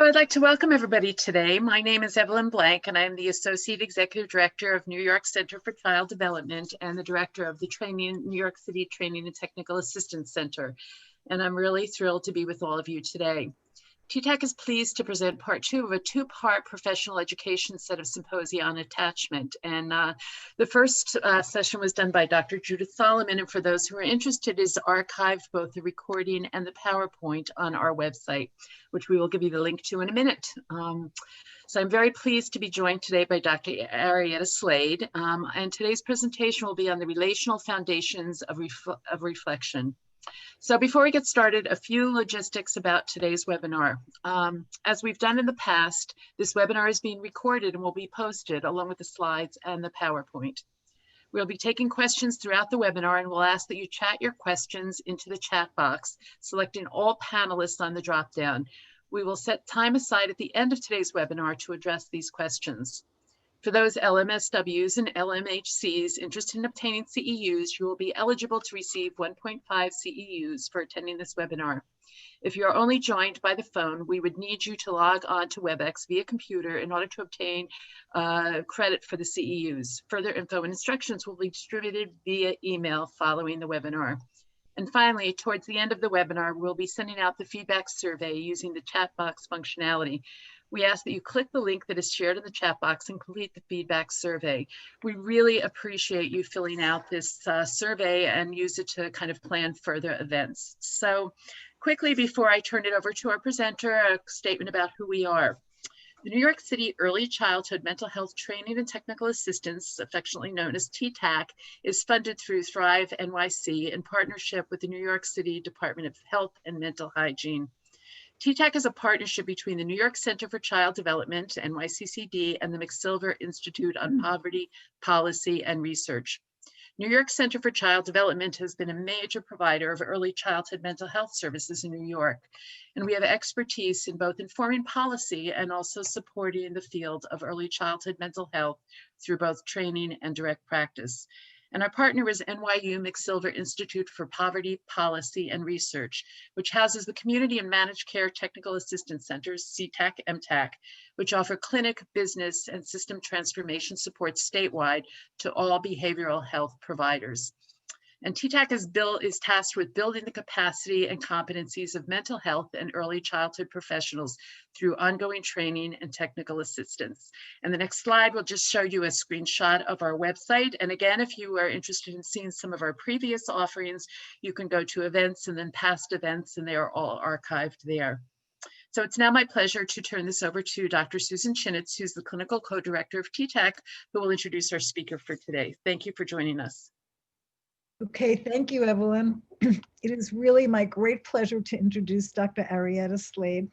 I'd like to welcome everybody today. My name is Evelyn Blank, and I'm the Associate Executive Director of New York Center for Child Development and the Director of the New York City Training and Technical Assistance Center. And I'm really thrilled to be with all of you today. TTAC is pleased to present part two of a two-part professional education set of symposia on attachment. And the first session was done by Dr. Judith Solomon, and for those who are interested, is archived both the recording and the PowerPoint on our website, which we will give you the link to in a minute. So I'm very pleased to be joined today by Dr. Arietta Slade, and today's presentation will be on the relational foundations of reflection. So before we get started, a few logistics about today's webinar. As we've done in the past, this webinar is being recorded and will be posted along with the slides and the PowerPoint. We'll be taking questions throughout the webinar, and we'll ask that you chat your questions into the chat box, selecting all panelists on the dropdown. We will set time aside at the end of today's webinar to address these questions. For those LMSWs and LMHCs interested in obtaining CEUs, you will be eligible to receive 1.5 CEUs for attending this webinar. If you are only joined by the phone, we would need you to log on to WebEx via computer in order to obtain credit for the CEUs. Further info and instructions will be distributed via email following the webinar. And finally, towards the end of the webinar, we'll be sending out the feedback survey using the chat box functionality. We ask that you click the link that is shared in the chat box and complete the feedback survey. We really appreciate you filling out this survey and use it to kind of plan further events. So quickly, before I turn it over to our presenter, a statement about who we are. The New York City Early Childhood Mental Health Training and Technical Assistance, affectionately known as TTAC, is funded through Thrive NYC in partnership with the New York City Department of Health and Mental Hygiene. TTAC is a partnership between the New York Center for Child Development, NYCCD, and the McSilver Institute on Poverty, Policy, and Research. New York Center for Child Development has been a major provider of early childhood mental health services in New York, and we have expertise in both informing policy and also supporting the field of early childhood mental health through both training and direct practice. And our partner is NYU McSilver Institute for Poverty, Policy, and Research, which houses the Community and Managed Care Technical Assistance Centers, CTAC, MTAC, which offer clinic, business, and system transformation support statewide to all behavioral health providers. And TTAC is tasked with building the capacity and competencies of mental health and early childhood professionals through ongoing training and technical assistance. And the next slide will just show you a screenshot of our website. And again, if you are interested in seeing some of our previous offerings, you can go to events and then past events, and they are all archived there. So it's now my pleasure to turn this over to Dr. Susan Chinitz, who's the clinical co-director of TTAC, who will introduce our speaker for today. Thank you for joining us. Okay, thank you, Evelyn. It is really my great pleasure to introduce Dr. Arietta Slade.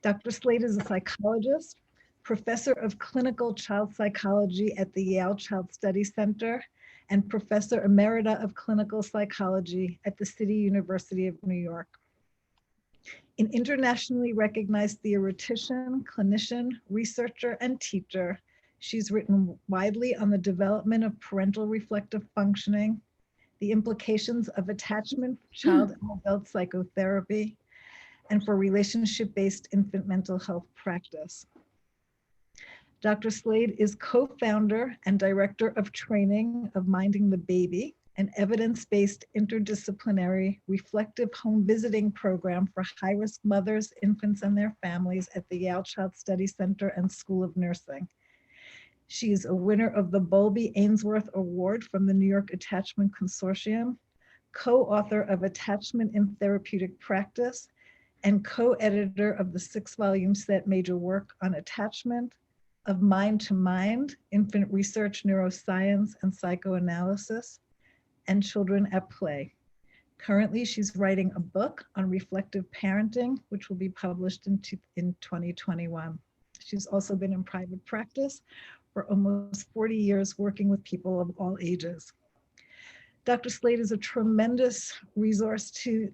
Dr. Slade is a psychologist, professor of clinical child psychology at the Yale Child Study Center, and professor emerita of clinical psychology at the City University of New York. An internationally recognized theoretician, clinician, researcher, and teacher, she's written widely on the development of parental reflective functioning, the implications of attachment, child and adult psychotherapy, and for relationship-based infant mental health practice. Dr. Slade is co-founder and director of training of Minding the Baby, an evidence-based interdisciplinary reflective home visiting program for high-risk mothers, infants, and their families at the Yale Child Study Center and School of Nursing. She is a winner of the Bowlby Ainsworth Award from the New York Attachment Consortium, co-author of Attachment in Therapeutic Practice, and co-editor of the 6-volume set major work on attachment, Of Mind to Mind, Infant Research, Neuroscience, and Psychoanalysis, and Children at Play. Currently, she's writing a book on reflective parenting, which will be published in 2021. She's also been in private practice for almost 40 years working with people of all ages. Dr. Slade is a tremendous resource to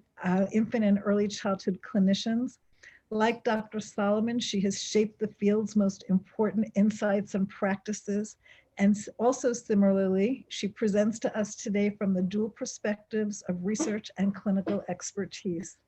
infant and early childhood clinicians. Like Dr. Solomon, she has shaped the field's most important insights and practices. And also similarly, she presents to us today from the dual perspectives of research and clinical expertise.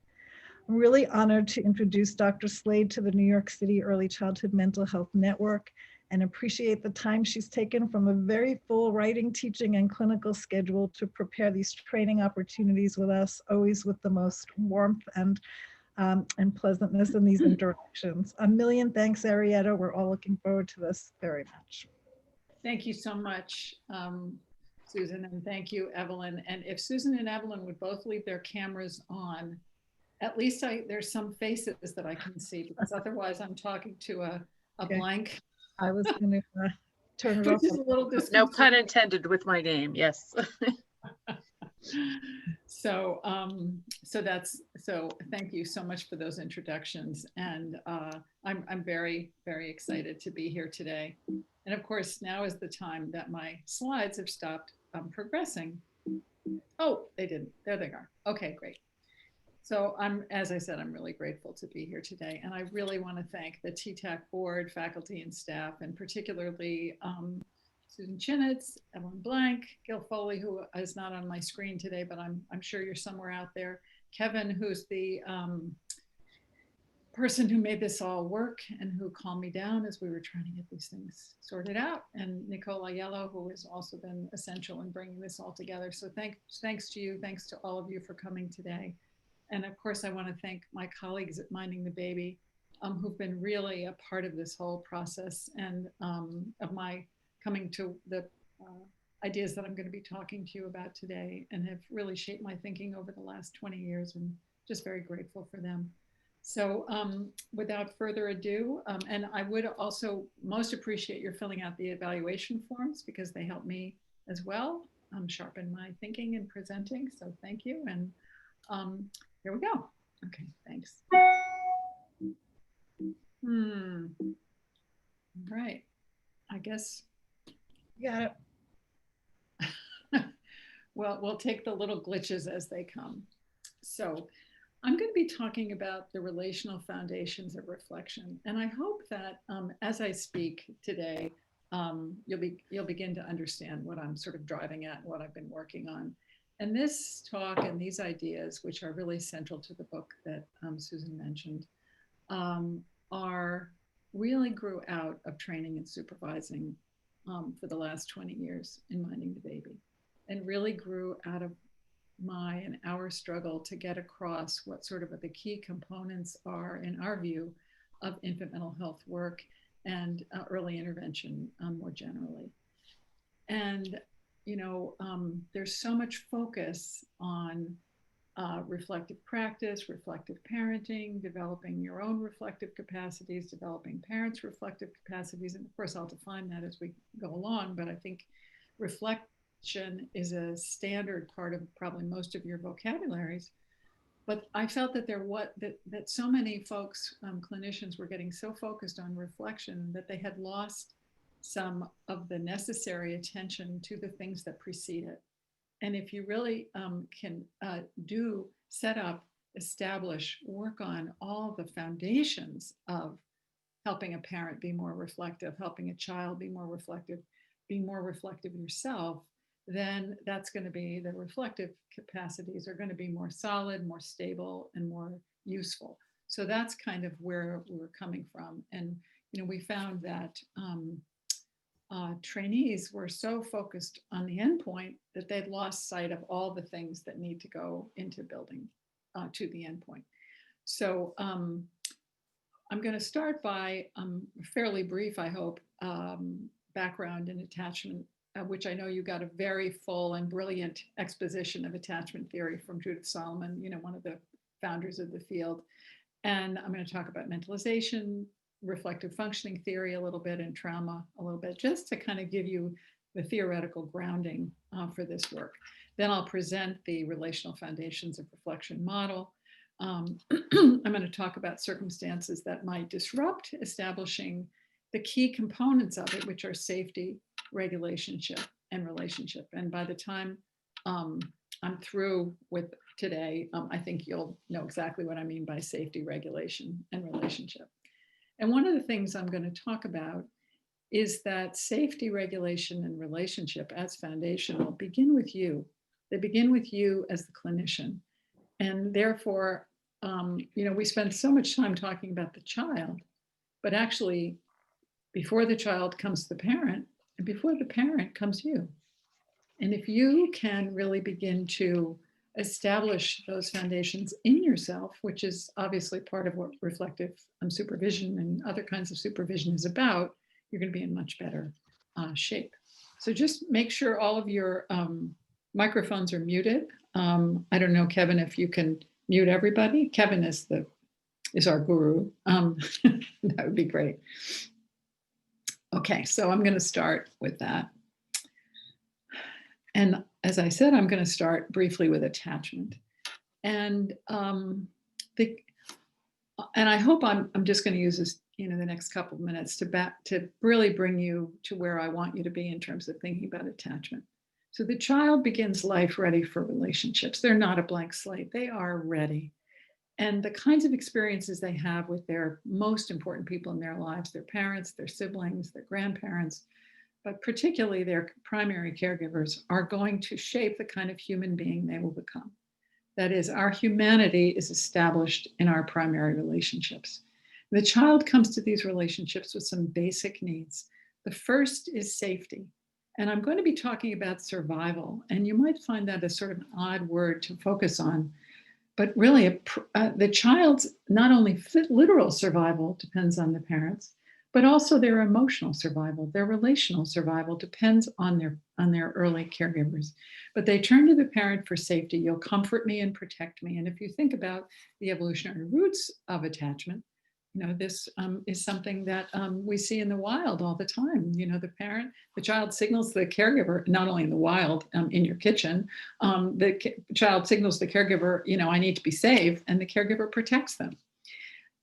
I'm really honored to introduce Dr. Slade to the New York City Early Childhood Mental Health Network and appreciate the time she's taken from a very full writing, teaching, and clinical schedule to prepare these training opportunities with us, always with the most warmth and pleasantness in these interactions. A million thanks, Arietta. We're all looking forward to this very much. Thank you so much, Susan, and thank you, Evelyn. And if Susan and Evelyn would both leave their cameras on, at least there's some faces that I can see, because otherwise I'm talking to a Okay. blank. I was going to turn it Which off. is a little No pun intended with my name, yes. So thank you so much for those introductions. And I'm very, very excited to be here today. And of course, now is the time that my slides have stopped progressing. Oh, they didn't. There they are. Okay, great. So as I said, I'm really grateful to be here today. And I really want to thank the TTAC board, faculty and staff, and particularly Susan Chinitz, Evelyn Blank, Gil Foley, who is not on my screen today, but I'm sure you're somewhere out there. Kevin, who's the person who made this all work and who calmed me down as we were trying to get these things sorted out. And Nicola Yellow, who has also been essential in bringing this all together. So thanks to you, thanks to all of you for coming today. And of course, I want to thank my colleagues at Minding the Baby, who've been really a part of this whole process and of my coming to the ideas that I'm going to be talking to you about today, and have really shaped my thinking over the last 20 years, and just very grateful for them. So without further ado, and I would also most appreciate your filling out the evaluation forms, because they help me as well sharpen my thinking and presenting. So thank you. And here we go. Okay, thanks. All right, I guess. You got it. Well, we'll take the little glitches as they come. So I'm going to be talking about the relational foundations of reflection. And I hope that as I speak today, you'll begin to understand what I'm sort of driving at, what I've been working on. And this talk and these ideas, which are really central to the book that Susan mentioned, really grew out of training and supervising for the last 20 years in Minding the Baby, and really grew out of my and our struggle to get across what sort of the key components are, in our view, of infant mental health work and early intervention more generally. And there's so much focus on reflective practice, reflective parenting, developing your own reflective capacities, developing parents' reflective capacities. And of course, I'll define that as we go along, but I think reflection is a standard part of probably most of your vocabularies. But I felt that that so many folks, clinicians, were getting so focused on reflection that they had lost some of the necessary attention to the things that precede it. And if you really can set up, establish, work on all the foundations of helping a parent be more reflective, helping a child be more reflective yourself, then that's going to be, the reflective capacities are going to be more solid, more stable, and more useful. So that's kind of where we're coming from. And we found that trainees were so focused on the endpoint that they'd lost sight of all the things that need to go into building to the endpoint. So I'm going to start by fairly brief, I hope, background in attachment, which I know you got a very full and brilliant exposition of attachment theory from Judith Solomon, one of the founders of the field. And I'm going to talk about mentalization, reflective functioning theory a little bit, and trauma a little bit, just to kind of give you the theoretical grounding for this work. Then I'll present the relational foundations of reflection model. I'm going to talk about circumstances that might disrupt establishing the key components of it, which are safety, relationship, and relationship. And by the time I'm through with today, I think you'll know exactly what I mean by safety, regulation, and relationship. And one of the things I'm going to talk about is that safety, regulation, and relationship as foundational begin with you. They begin with you as the clinician. And therefore, we spend so much time talking about the child, but actually before the child comes the parent, and before the parent comes you. And if you can really begin to establish those foundations in yourself, which is obviously part of what reflective supervision and other kinds of supervision is about, you're going to be in much better shape. So just make sure all of your microphones are muted. I don't know, Kevin, if you can mute everybody. Kevin is our guru. That would be great. Okay, so I'm going to start with that. And as I said, I'm going to start briefly with attachment. And I hope I'm just going to use this, the next couple of minutes to really bring you to where I want you to be in terms of thinking about attachment. So the child begins life ready for relationships. They're not a blank slate. They are ready. And the kinds of experiences they have with their most important people in their lives, their parents, their siblings, their grandparents, but particularly their primary caregivers, are going to shape the kind of human being they will become. That is, our humanity is established in our primary relationships. The child comes to these relationships with some basic needs. The first is safety. And I'm going to be talking about survival. And you might find that a sort of an odd word to focus on. But really, the child's not only literal survival depends on the parents, but also their emotional survival, their relational survival depends on their early caregivers. But they turn to the parent for safety. You'll comfort me and protect me. And if you think about the evolutionary roots of attachment, this is something that we see in the wild all the time. The child signals the caregiver, not only in the wild, in your kitchen, the child signals the caregiver, I need to be safe, and the caregiver protects them.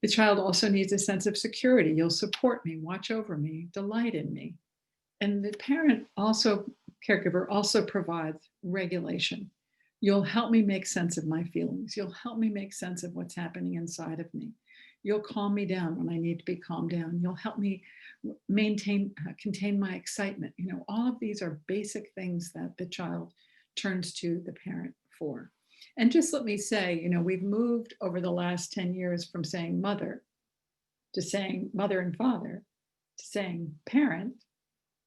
The child also needs a sense of security. You'll support me, watch over me, delight in me. And the caregiver also provides regulation. You'll help me make sense of my feelings. You'll help me make sense of what's happening inside of me. You'll calm me down when I need to be calmed down. You'll help me contain my excitement. All of these are basic things that the child turns to the parent for. And just let me say, we've moved over the last 10 years from saying mother to saying mother and father to saying parent.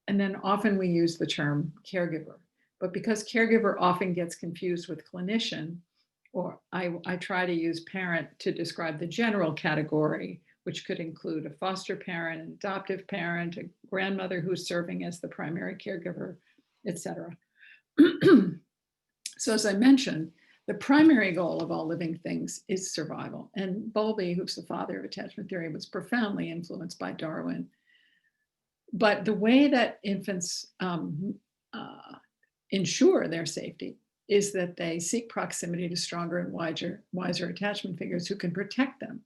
And then often we use the term caregiver. But because caregiver often gets confused with clinician, or I try to use parent to describe the general category, which could include a foster parent, an adoptive parent, a grandmother who's serving as the primary caregiver, etc. So as I mentioned, the primary goal of all living things is survival. And Bowlby, who's the father of attachment theory, was profoundly influenced by Darwin. But the way that infants ensure their safety is that they seek proximity to stronger and wiser attachment figures who can protect them.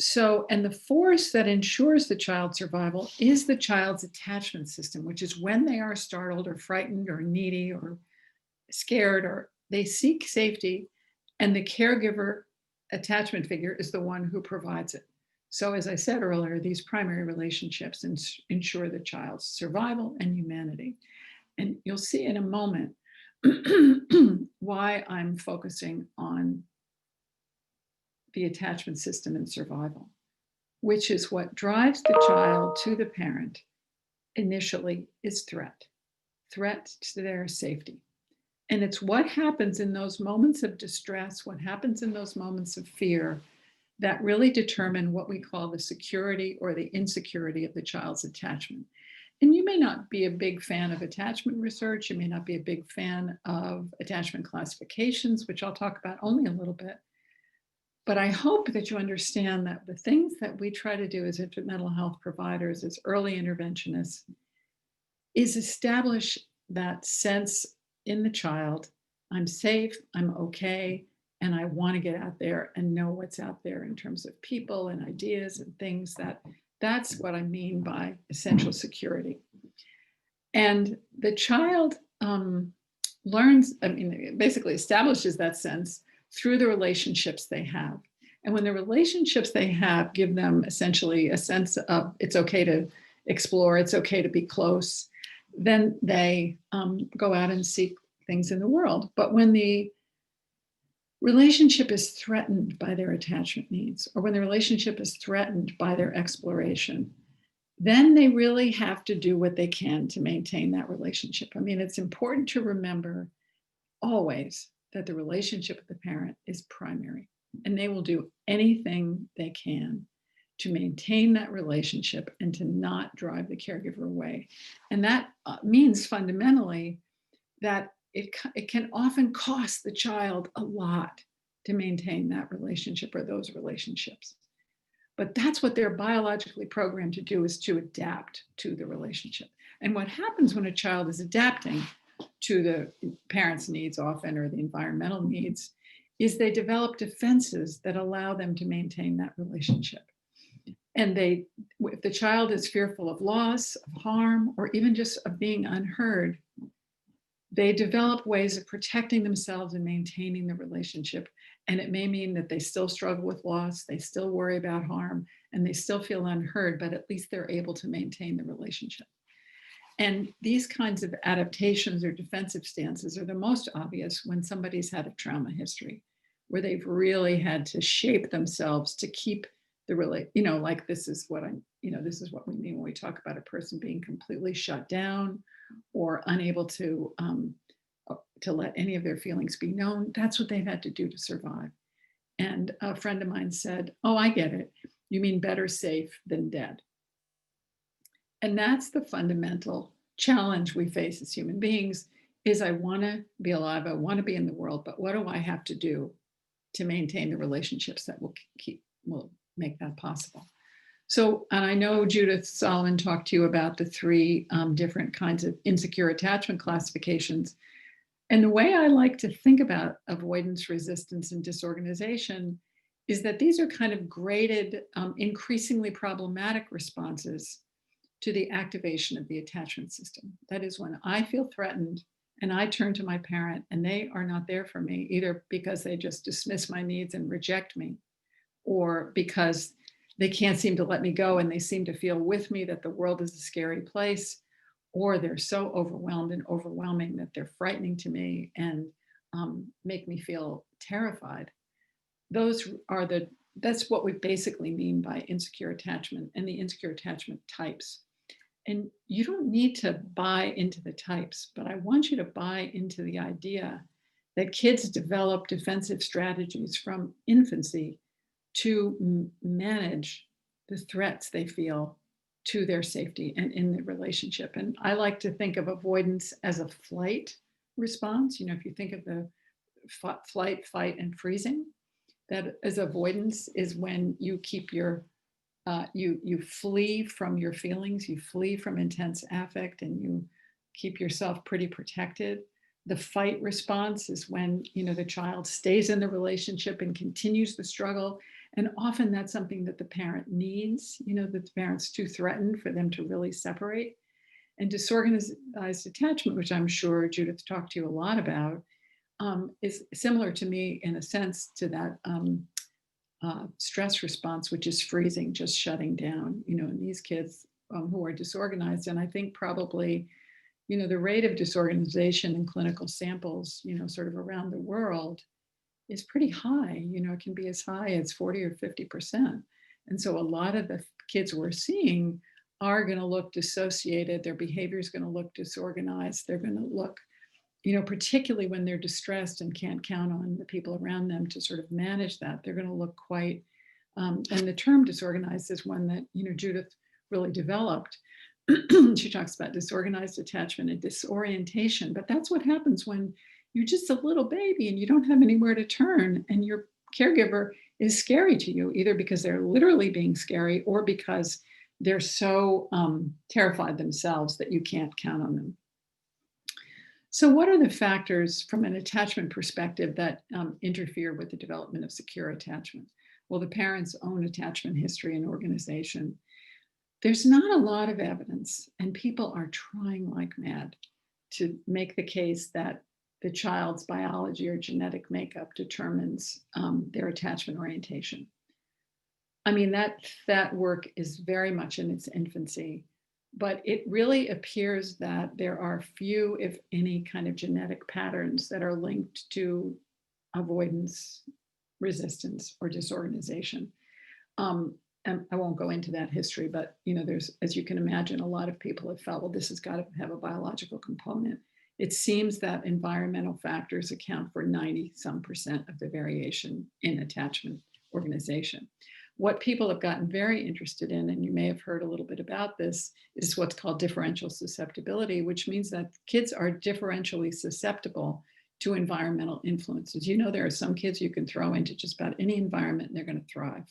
So, and the force that ensures the child's survival is the child's attachment system, which is when they are startled or frightened or needy or scared, or they seek safety, and the caregiver attachment figure is the one who provides it. So as I said earlier, these primary relationships ensure the child's survival and humanity. And you'll see in a moment why I'm focusing on the attachment system and survival, which is what drives the child to the parent initially is threat to their safety. And it's what happens in those moments of distress, what happens in those moments of fear that really determine what we call the security or the insecurity of the child's attachment. And you may not be a big fan of attachment research. You may not be a big fan of attachment classifications, which I'll talk about only a little bit. But I hope that you understand that the things that we try to do as mental health providers, as early interventionists, is establish that sense in the child, I'm safe, I'm okay, and I want to get out there and know what's out there in terms of people and ideas and things. That's what I mean by essential security. And the child learns, basically establishes that sense through the relationships they have. And when the relationships they have give them essentially a sense of it's okay to explore, it's okay to be close, then they go out and seek things in the world. But when the relationship is threatened by their attachment needs, or when the relationship is threatened by their exploration, then they really have to do what they can to maintain that relationship. I mean, it's important to remember always that the relationship with the parent is primary, and they will do anything they can to maintain that relationship and to not drive the caregiver away. And that means fundamentally that it can often cost the child a lot to maintain that relationship or those relationships. But that's what they're biologically programmed to do, is to adapt to the relationship. And what happens when a child is adapting to the parent's needs often, or the environmental needs, is they develop defenses that allow them to maintain that relationship. And if the child is fearful of loss, of harm, or even just of being unheard, they develop ways of protecting themselves and maintaining the relationship. And it may mean that they still struggle with loss, they still worry about harm, and they still feel unheard, but at least they're able to maintain the relationship. And these kinds of adaptations or defensive stances are the most obvious when somebody's had a trauma history, where they've really had to shape themselves to keep the like this is what we mean when we talk about a person being completely shut down or unable to let any of their feelings be known. That's what they've had to do to survive. And a friend of mine said, "Oh, I get it. You mean better safe than dead." And that's the fundamental challenge we face as human beings, is I want to be alive, I want to be in the world, but what do I have to do to maintain the relationships that will make that possible? So, and I know Judith Solomon talked to you about the three different kinds of insecure attachment classifications. And the way I like to think about avoidance, resistance, and disorganization is that these are kind of graded, increasingly problematic responses to the activation of the attachment system. That is, when I feel threatened and I turn to my parent and they are not there for me, either because they just dismiss my needs and reject me, or because they can't seem to let me go and they seem to feel with me that the world is a scary place, or they're so overwhelmed and overwhelming that they're frightening to me and make me feel terrified. That's what we basically mean by insecure attachment and the insecure attachment types. And you don't need to buy into the types, but I want you to buy into the idea that kids develop defensive strategies from infancy to manage the threats they feel to their safety and in the relationship. And I like to think of avoidance as a flight response. You know, if you think of the flight, fight, and freezing, that as avoidance is when you keep you flee from your feelings, you flee from intense affect, and you keep yourself pretty protected. The fight response is when, the child stays in the relationship and continues the struggle. And often that's something that the parent needs, that the parent's too threatened for them to really separate. And disorganized attachment, which I'm sure Judith talked to you a lot about, is similar to me in a sense to that stress response, which is freezing, just shutting down, in these kids who are disorganized. And I think probably, the rate of disorganization in clinical samples, sort of around the world is pretty high. It can be as high as 40 or 50%. And so a lot of the kids we're seeing are going to look dissociated. Their behavior is going to look disorganized. They're going to look, particularly when they're distressed and can't count on the people around them to sort of manage that, they're going to look quite, and the term disorganized is one that, Judith really developed. She talks about disorganized attachment and disorientation, but that's what happens when you're just a little baby and you don't have anywhere to turn and your caregiver is scary to you, either because they're literally being scary or because they're so terrified themselves that you can't count on them. So what are the factors from an attachment perspective that interfere with the development of secure attachment? Well, the parent's own attachment history and organization. There's not a lot of evidence, and people are trying like mad to make the case that the child's biology or genetic makeup determines their attachment orientation. I mean, that work is very much in its infancy, but it really appears that there are few, if any, kind of genetic patterns that are linked to avoidance, resistance, or disorganization. And I won't go into that history, but there's, as you can imagine, a lot of people have felt, well, this has got to have a biological component. It seems that environmental factors account for 90-some% of the variation in attachment organization. What people have gotten very interested in, and you may have heard a little bit about this, is what's called differential susceptibility, which means that kids are differentially susceptible to environmental influences. There are some kids you can throw into just about any environment and they're going to thrive.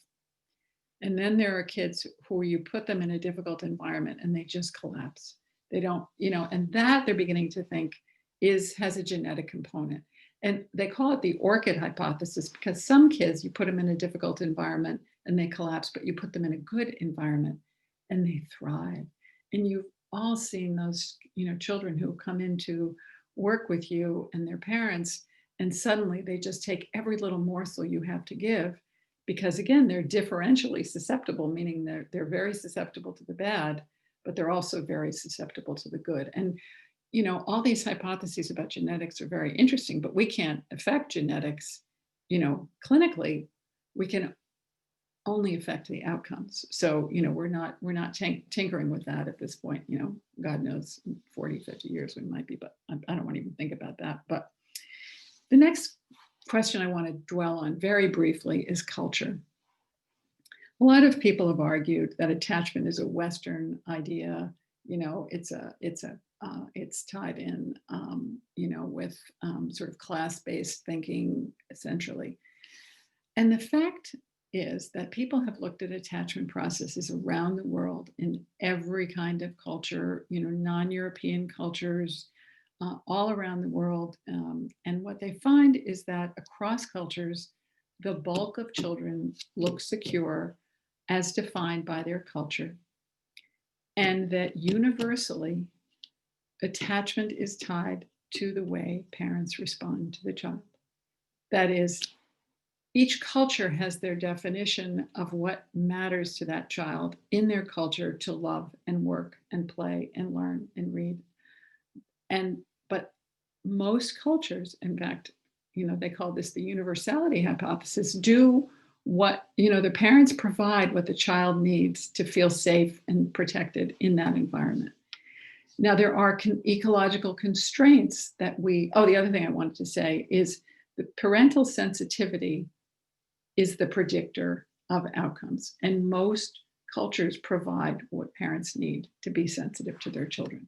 And then there are kids who you put them in a difficult environment and they just collapse. They don't, and that they're beginning to think has a genetic component. And they call it the orchid hypothesis, because some kids, you put them in a difficult environment and they collapse, but you put them in a good environment and they thrive. And you've all seen those, children who come into work with you and their parents, and suddenly they just take every little morsel you have to give, because again, they're differentially susceptible, meaning they're very susceptible to the bad, but they're also very susceptible to the good. And all these hypotheses about genetics are very interesting, but we can't affect genetics, clinically. We can only affect the outcomes. So, we're not tinkering with that at this point. God knows, 40, 50 years we might be, but I don't want to even think about that. But the next question I want to dwell on very briefly is culture. A lot of people have argued that attachment is a Western idea. It's tied in, with sort of class-based thinking, essentially. And the fact is that people have looked at attachment processes around the world in every kind of culture, non-European cultures, all around the world. And what they find is that across cultures, the bulk of children look secure as defined by their culture. And that universally, attachment is tied to the way parents respond to the child. That is, each culture has their definition of what matters to that child in their culture to love and work and play and learn and read. But most cultures, in fact, they call this the universality hypothesis, do what, the parents provide what the child needs to feel safe and protected in that environment. Now, there are ecological constraints that the other thing I wanted to say is the parental sensitivity is the predictor of outcomes. And most cultures provide what parents need to be sensitive to their children.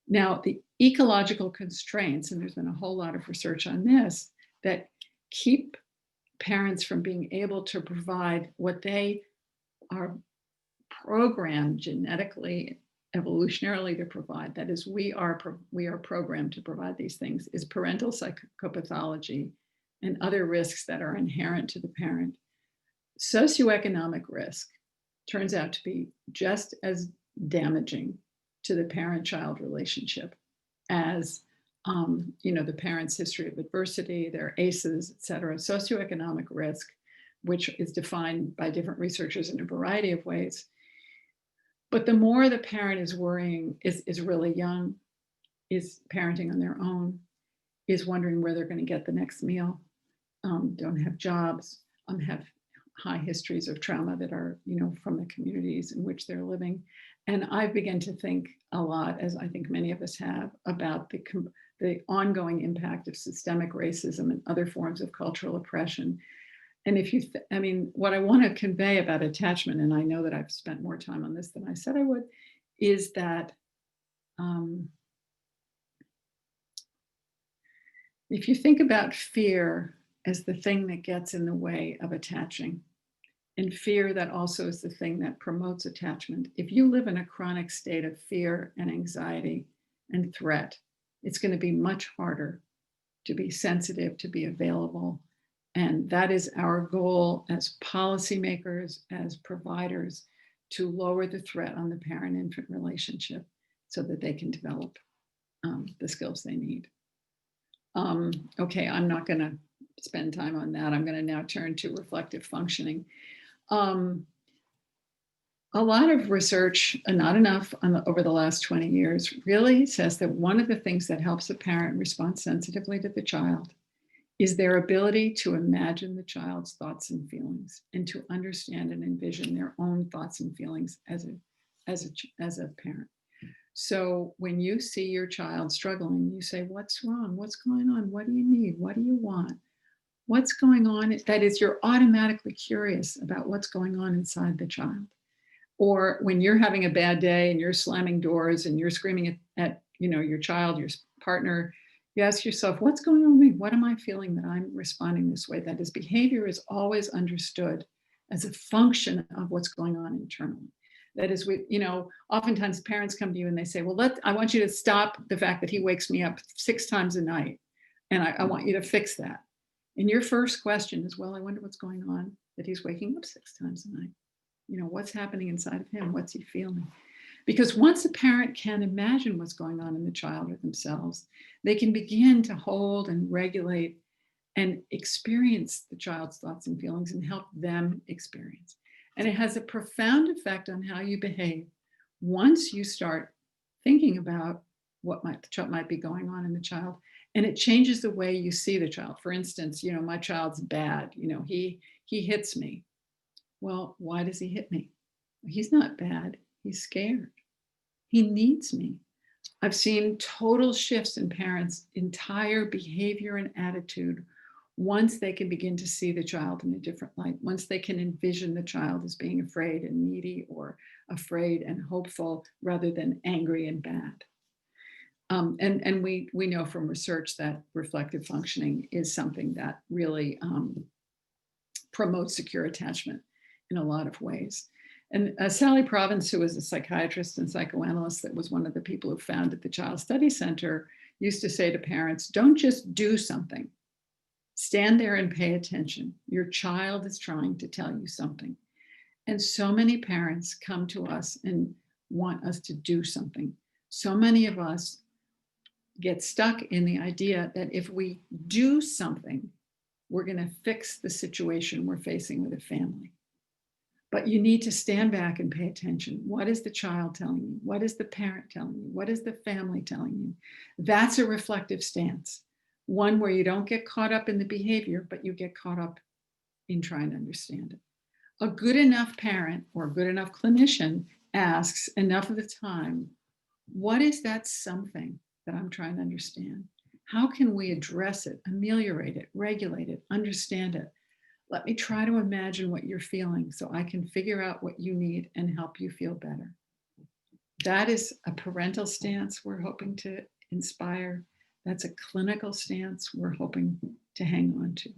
Now, the ecological constraints, and there's been a whole lot of research on this, that keep parents from being able to provide what they are programmed genetically, evolutionarily to provide. That is, we are programmed to provide these things, is parental psychopathology and other risks that are inherent to the parent. Socioeconomic risk turns out to be just as damaging to the parent-child relationship as the parent's history of adversity, their ACEs, et cetera. Socioeconomic risk, which is defined by different researchers in a variety of ways. But the more the parent is worrying, is really young, is parenting on their own, is wondering where they're going to get the next meal, don't have jobs, have high histories of trauma that are, from the communities in which they're living. And I begin to think a lot, as I think many of us have, about the ongoing impact of systemic racism and other forms of cultural oppression. And what I want to convey about attachment, and I know that I've spent more time on this than I said I would, is that if you think about fear as the thing that gets in the way of attaching, and fear that also is the thing that promotes attachment, if you live in a chronic state of fear and anxiety and threat, it's going to be much harder to be sensitive, to be available. And that is our goal as policymakers, as providers, to lower the threat on the parent-infant relationship so that they can develop the skills they need. Okay, I'm not going to spend time on that. I'm going to now turn to reflective functioning. A lot of research, not enough over the last 20 years, really says that one of the things that helps a parent respond sensitively to the child is their ability to imagine the child's thoughts and feelings and to understand and envision their own thoughts and feelings as a parent. So when you see your child struggling, you say, what's wrong? What's going on? What do you need? What do you want? What's going on? That is, you're automatically curious about what's going on inside the child. Or when you're having a bad day and you're slamming doors and you're screaming at your child, your partner, you ask yourself, what's going on with me? What am I feeling that I'm responding this way? That is, behavior is always understood as a function of what's going on internally. That is, oftentimes parents come to you and they say, well, I want you to stop the fact that he wakes me up 6 times a night. And I want you to fix that. And your first question is, well, I wonder what's going on that he's waking up 6 times a night. What's happening inside of him? What's he feeling? Because once a parent can imagine what's going on in the child or themselves, they can begin to hold and regulate and experience the child's thoughts and feelings and help them experience. And it has a profound effect on how you behave once you start thinking about what might be going on in the child. And it changes the way you see the child. For instance, my child's bad. He hits me. Well, why does he hit me? He's not bad. He's scared. He needs me. I've seen total shifts in parents' entire behavior and attitude once they can begin to see the child in a different light, once they can envision the child as being afraid and needy, or afraid and hopeful rather than angry and bad. And we know from research that reflective functioning is something that really promotes secure attachment in a lot of ways. And Sally Provins, who was a psychiatrist and psychoanalyst that was one of the people who founded the Child Study Center, used to say to parents, don't just do something. Stand there and pay attention. Your child is trying to tell you something. And so many parents come to us and want us to do something. So many of us get stuck in the idea that if we do something, we're going to fix the situation we're facing with a family. But you need to stand back and pay attention. What is the child telling you? What is the parent telling you? What is the family telling you? That's a reflective stance. One where you don't get caught up in the behavior, but you get caught up in trying to understand it. A good enough parent or a good enough clinician asks enough of the time, what is that something that I'm trying to understand? How can we address it, ameliorate it, regulate it, understand it? Let me try to imagine what you're feeling so I can figure out what you need and help you feel better. That is a parental stance we're hoping to inspire. That's a clinical stance we're hoping to hang on to.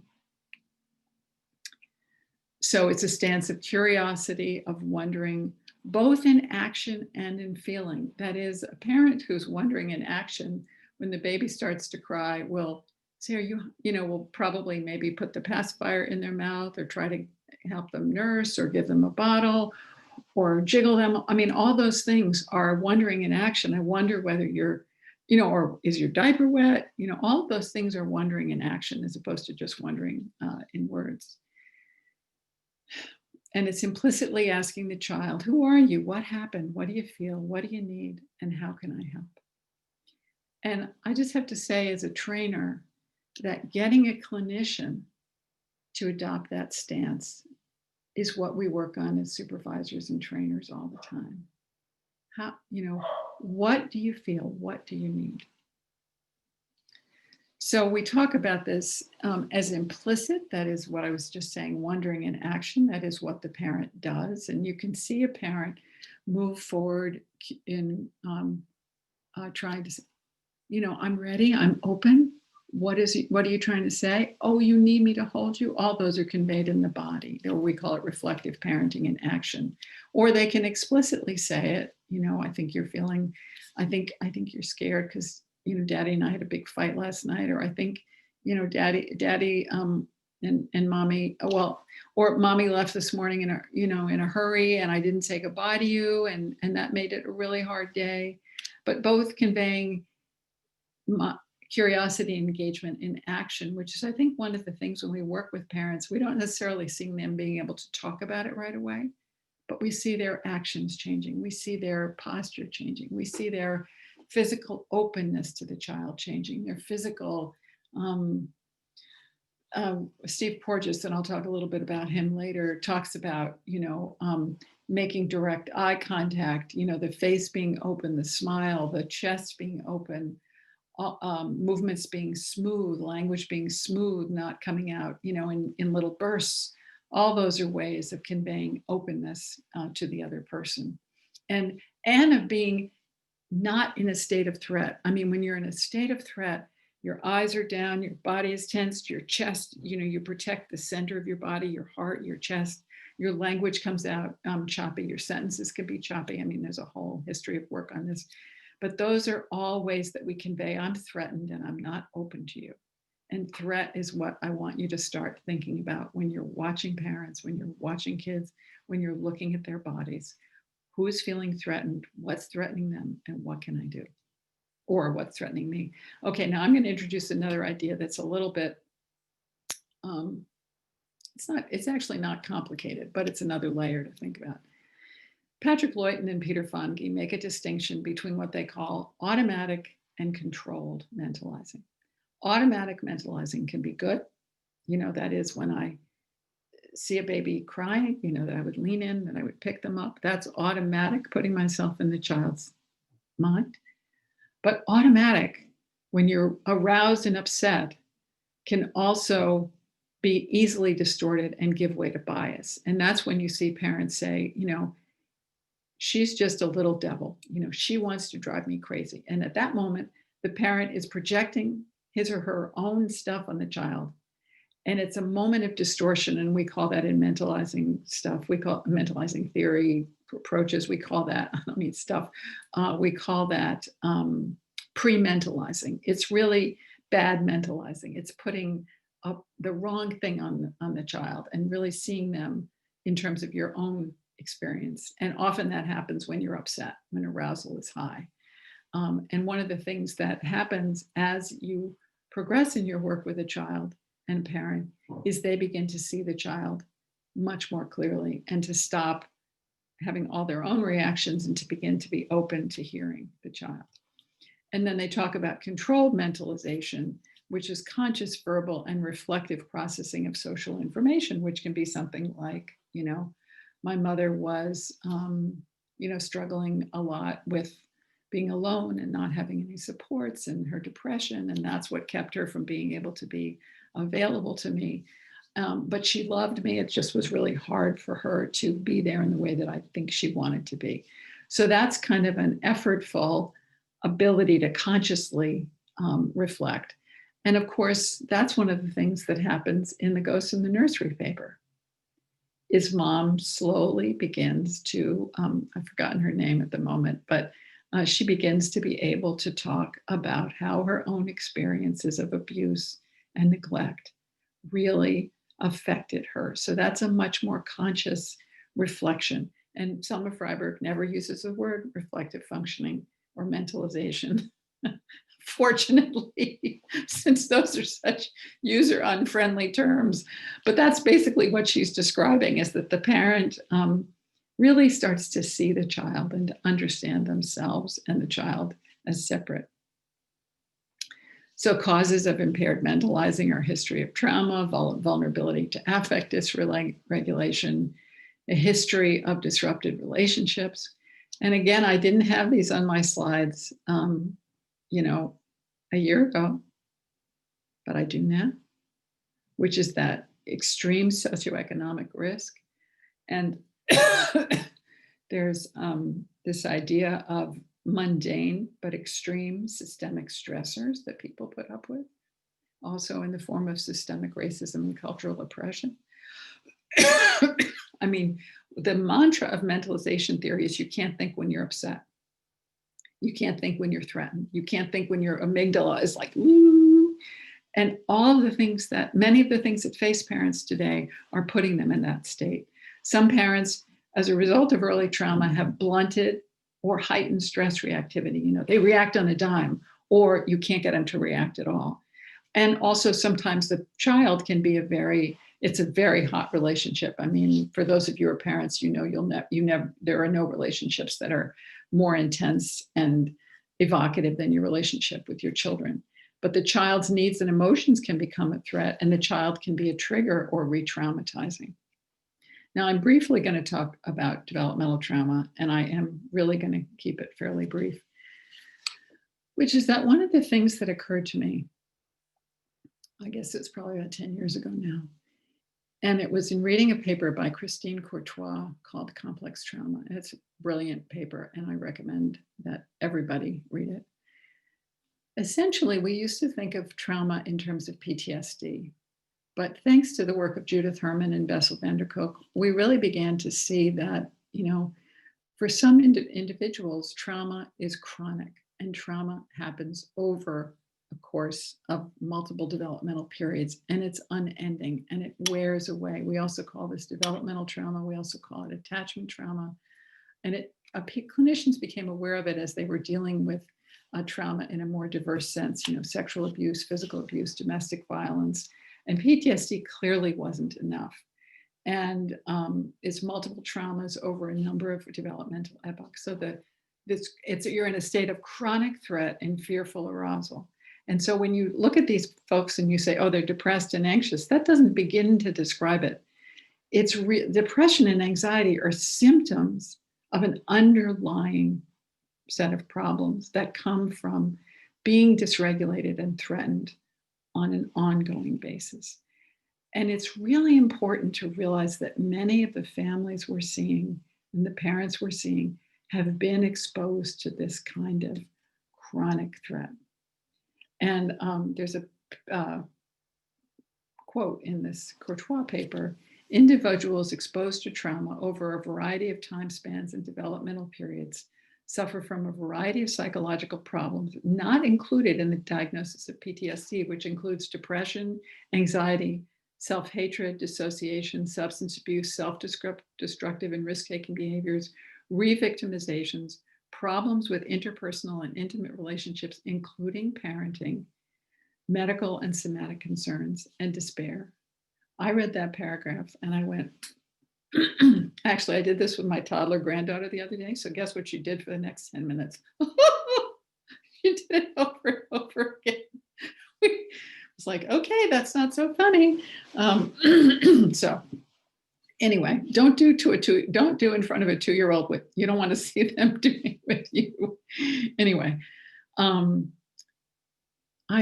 So it's a stance of curiosity, of wondering, both in action and in feeling. That is, a parent who's wondering in action, when the baby starts to cry, will say, will probably maybe put the pacifier in their mouth or try to help them nurse or give them a bottle or jiggle them. I mean, all those things are wondering in action. I wonder whether you're, or is your diaper wet? All of those things are wondering in action as opposed to just wondering in words. And it's implicitly asking the child, who are you? What happened? What do you feel? What do you need? And how can I help? And I just have to say, as a trainer, that getting a clinician to adopt that stance is what we work on as supervisors and trainers all the time. How, what do you feel? What do you need? So we talk about this as implicit. That is what I was just saying, wondering in action. That is what the parent does. And you can see a parent move forward in trying to say, I'm ready, I'm open. What are you trying to say? Oh, you need me to hold you? All those are conveyed in the body, or we call it reflective parenting in action. Or they can explicitly say it, I think you're feeling, I think you're scared because, Daddy and I had a big fight last night, or I think, Daddy and Mommy, or Mommy left this morning in a hurry and I didn't say goodbye to you, and that made it a really hard day. But both conveying curiosity and engagement in action, which is, I think, one of the things when we work with parents, we don't necessarily see them being able to talk about it right away, but we see their actions changing. We see their posture changing. We see their physical openness to the child changing, their physical Steve Porges, and I'll talk a little bit about him later, talks about, making direct eye contact, the face being open, the smile, the chest being open, movements being smooth, language being smooth, not coming out, in little bursts. All those are ways of conveying openness to the other person, and of being not in a state of threat. I mean, when you're in a state of threat, your eyes are down, your body is tensed, your chest, you protect the center of your body, your heart, your chest, your language comes out choppy, your sentences can be choppy. I mean, there's a whole history of work on this, but those are all ways that we convey, I'm threatened and I'm not open to you. And threat is what I want you to start thinking about when you're watching parents, when you're watching kids, when you're looking at their bodies. Who is feeling threatened? What's threatening them? And what can I do? Or what's threatening me? Okay, now I'm going to introduce another idea that's a little bit, it's actually not complicated, but it's another layer to think about. Patrick Leuchten and Peter Fonagy make a distinction between what they call automatic and controlled mentalizing. Automatic mentalizing can be good. That is when I see a baby crying, that I would lean in, that I would pick them up. That's automatic, putting myself in the child's mind. But automatic, when you're aroused and upset, can also be easily distorted and give way to bias. And that's when you see parents say, she's just a little devil, she wants to drive me crazy. And at that moment, the parent is projecting his or her own stuff on the child. And it's a moment of distortion. And we call that in mentalizing stuff, we call mentalizing theory approaches, we call that, we call that pre-mentalizing. It's really bad mentalizing. It's putting up the wrong thing on the child and really seeing them in terms of your own experience. And often that happens when you're upset, when arousal is high. And one of the things that happens as you progress in your work with a child and a parent is they begin to see the child much more clearly and to stop having all their own reactions and to begin to be open to hearing the child. And then they talk about controlled mentalization, which is conscious, verbal, and reflective processing of social information, which can be something like, my mother was, struggling a lot with being alone and not having any supports and her depression. And that's what kept her from being able to be available to me. But she loved me. It just was really hard for her to be there in the way that I think she wanted to be. So that's kind of an effortful ability to consciously reflect. And of course, that's one of the things that happens in the Ghosts in the Nursery paper, is mom slowly begins to, I've forgotten her name at the moment, but she begins to be able to talk about how her own experiences of abuse and neglect really affected her. So that's a much more conscious reflection. And Selma Freiberg never uses the word reflective functioning or mentalization, fortunately, since those are such user-unfriendly terms. But that's basically what she's describing, is that the parent really starts to see the child and to understand themselves and the child as separate. So causes of impaired mentalizing are history of trauma, vulnerability to affect dysregulation, a history of disrupted relationships. And again, I didn't have these on my slides, a year ago, but I do now, which is that extreme socioeconomic risk. And there's this idea of mundane but extreme systemic stressors that people put up with, also in the form of systemic racism and cultural oppression. I mean, the mantra of mentalization theory is you can't think when you're upset. You can't think when you're threatened. You can't think when your amygdala is like, ooh. And all of the things that, many of the things that face parents today are putting them in that state. Some parents, as a result of early trauma, have blunted or heightened stress reactivity. They react on a dime, or you can't get them to react at all. And also sometimes the child can be it's a very hot relationship. I mean, for those of you who are parents, there are no relationships that are more intense and evocative than your relationship with your children. but the child's needs and emotions can become a threat, and the child can be a trigger or re-traumatizing. Now, I'm briefly going to talk about developmental trauma, and I am really going to keep it fairly brief, which is that one of the things that occurred to me, I guess it's probably about 10 years ago now, and it was in reading a paper by Christine Courtois called Complex Trauma. And it's a brilliant paper, and I recommend that everybody read it. Essentially, we used to think of trauma in terms of PTSD. But thanks to the work of Judith Herman and Bessel van der Kolk, we really began to see that, for some individuals, trauma is chronic, and trauma happens over a course of multiple developmental periods, and it's unending, and it wears away. We also call this developmental trauma. We also call it attachment trauma. And clinicians became aware of it as they were dealing with trauma in a more diverse sense, sexual abuse, physical abuse, domestic violence. And PTSD clearly wasn't enough. And it's multiple traumas over a number of developmental epochs. So you're in a state of chronic threat and fearful arousal. And so when you look at these folks and you say, oh, they're depressed and anxious, that doesn't begin to describe it. Depression and anxiety are symptoms of an underlying set of problems that come from being dysregulated and threatened on an ongoing basis. And it's really important to realize that many of the families we're seeing and the parents we're seeing have been exposed to this kind of chronic threat. And there's a quote in this Courtois paper: individuals exposed to trauma over a variety of time spans and developmental periods suffer from a variety of psychological problems not included in the diagnosis of PTSD, which includes depression, anxiety, self-hatred, dissociation, substance abuse, self-destructive and risk-taking behaviors, re-victimizations, problems with interpersonal and intimate relationships, including parenting, medical and somatic concerns, and despair. I read that paragraph and I went, actually, I did this with my toddler granddaughter the other day. So guess what she did for the next 10 minutes? She did it over and over again. It's like, okay, that's not so funny. So anyway, don't do in front of a 2-year-old with, you don't want to see them doing with you. Anyway, I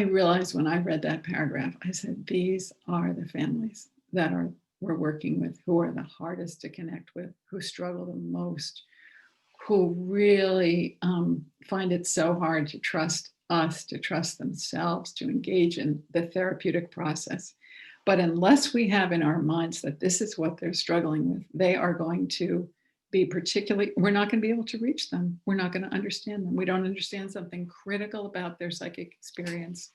realized when I read that paragraph, I said, these are the families that we're working with, who are the hardest to connect with, who struggle the most, who really find it so hard to trust us, to trust themselves, to engage in the therapeutic process. But unless we have in our minds that this is what they're struggling with, they are going to be we're not going to be able to reach them. We're not going to understand them. We don't understand something critical about their psychic experience.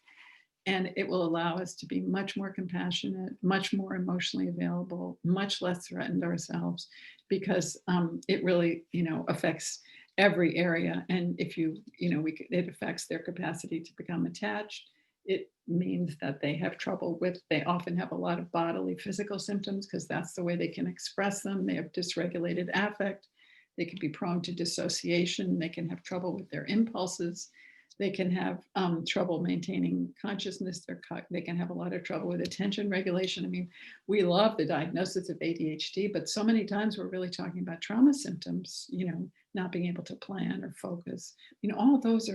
And it will allow us to be much more compassionate, much more emotionally available, much less threatened ourselves, because it really, affects every area. And if it affects their capacity to become attached. It means that they have trouble they often have a lot of bodily, physical symptoms because that's the way they can express them. They have dysregulated affect. They can be prone to dissociation. They can have trouble with their impulses. They can have trouble maintaining consciousness. They can have a lot of trouble with attention regulation. I mean, we love the diagnosis of ADHD, but so many times we're really talking about trauma symptoms, not being able to plan or focus. All of those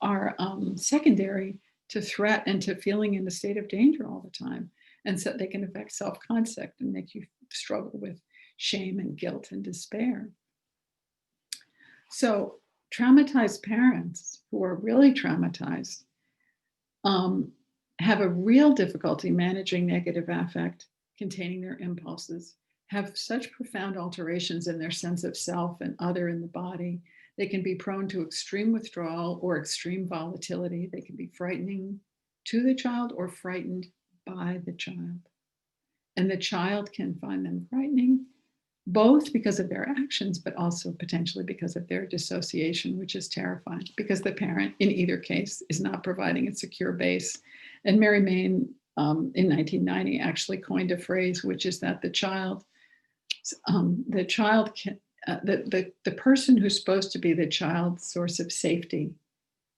are secondary to threat and to feeling in a state of danger all the time. And so they can affect self-concept and make you struggle with shame and guilt and despair. So traumatized parents who are really traumatized have a real difficulty managing negative affect, containing their impulses, have such profound alterations in their sense of self and other in the body. They can be prone to extreme withdrawal or extreme volatility. They can be frightening to the child or frightened by the child. And the child can find them frightening, both because of their actions, but also potentially because of their dissociation, which is terrifying because the parent in either case is not providing a secure base. And Mary Main in 1990 actually coined a phrase, which is that the person who's supposed to be the child's source of safety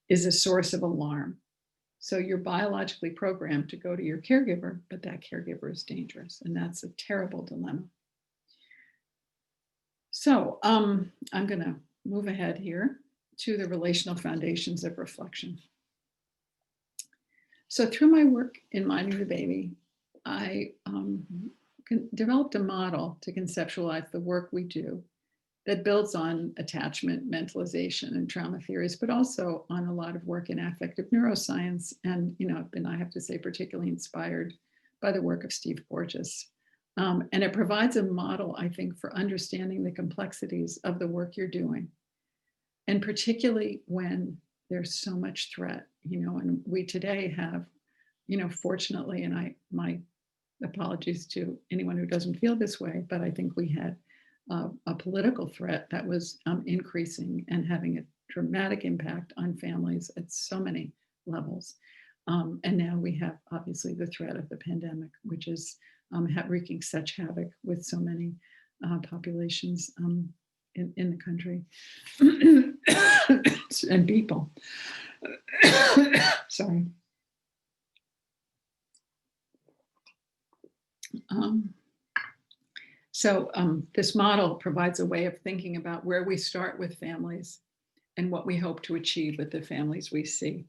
is a source of alarm. So you're biologically programmed to go to your caregiver, but that caregiver is dangerous. And that's a terrible dilemma. So I'm going to move ahead here to the relational foundations of reflection. So through my work in Minding the Baby, I developed a model to conceptualize the work we do that builds on attachment, mentalization, and trauma theories, but also on a lot of work in affective neuroscience. And, I have to say, particularly inspired by the work of Steve Porges. And it provides a model, I think, for understanding the complexities of the work you're doing. And particularly when there's so much threat, and we today have, fortunately, and my apologies to anyone who doesn't feel this way, but I think we had a political threat that was increasing and having a dramatic impact on families at so many levels. And now we have obviously the threat of the pandemic, which is wreaking such havoc with so many populations in the country and people. Sorry. So this model provides a way of thinking about where we start with families and what we hope to achieve with the families we see.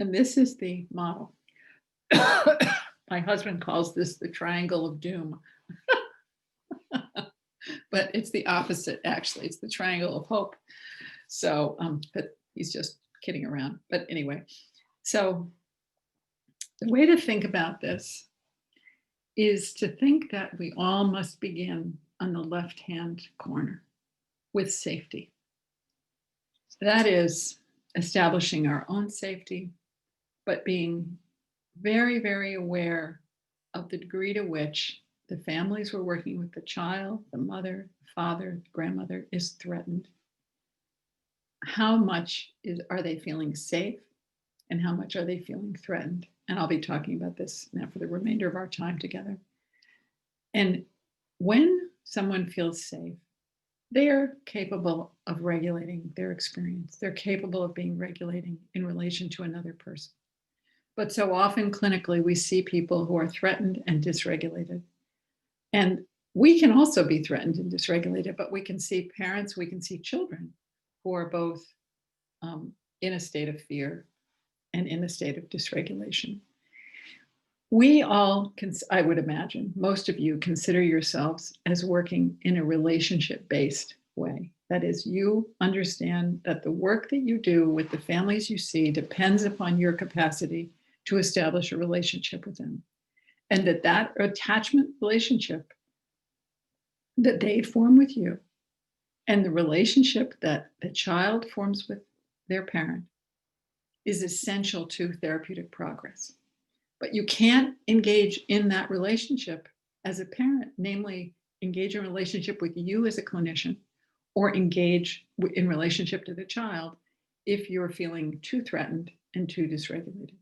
And this is the model. My husband calls this the triangle of doom. But it's the opposite, actually. It's the triangle of hope. So, but he's just kidding around. But anyway, so the way to think about this is to think that we all must begin on the left-hand corner with safety. That is establishing our own safety, but being very, very aware of the degree to which the families we're working with, the child, the mother, the father, the grandmother, is threatened. How much are they feeling safe, and how much are they feeling threatened? And I'll be talking about this now for the remainder of our time together. And when someone feels safe, they are capable of regulating their experience. They're capable of being regulating in relation to another person. But so often clinically, we see people who are threatened and dysregulated. And we can also be threatened and dysregulated, but we can see parents, we can see children who are both in a state of fear and in a state of dysregulation. We all, I would imagine, most of you consider yourselves as working in a relationship-based way. That is, you understand that the work that you do with the families you see depends upon your capacity to establish a relationship with them. And that attachment relationship that they form with you and the relationship that the child forms with their parent is essential to therapeutic progress. But you can't engage in that relationship as a parent, namely engage in a relationship with you as a clinician or engage in relationship to the child if you're feeling too threatened and too dysregulated.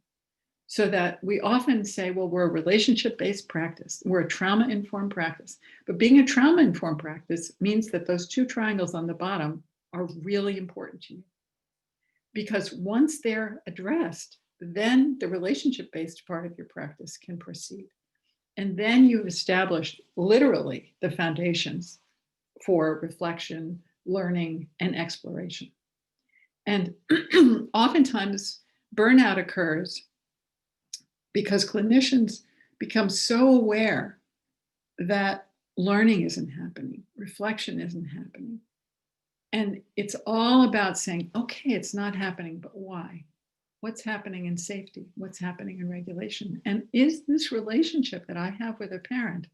So that we often say, well, we're a relationship-based practice. We're a trauma-informed practice. But being a trauma-informed practice means that those two triangles on the bottom are really important to you. Because once they're addressed, then the relationship-based part of your practice can proceed. And then you've established literally the foundations for reflection, learning, and exploration. And oftentimes burnout occurs because clinicians become so aware that learning isn't happening, reflection isn't happening. And it's all about saying, okay, it's not happening, but why? What's happening in safety? What's happening in regulation? And is this relationship that I have with a parent,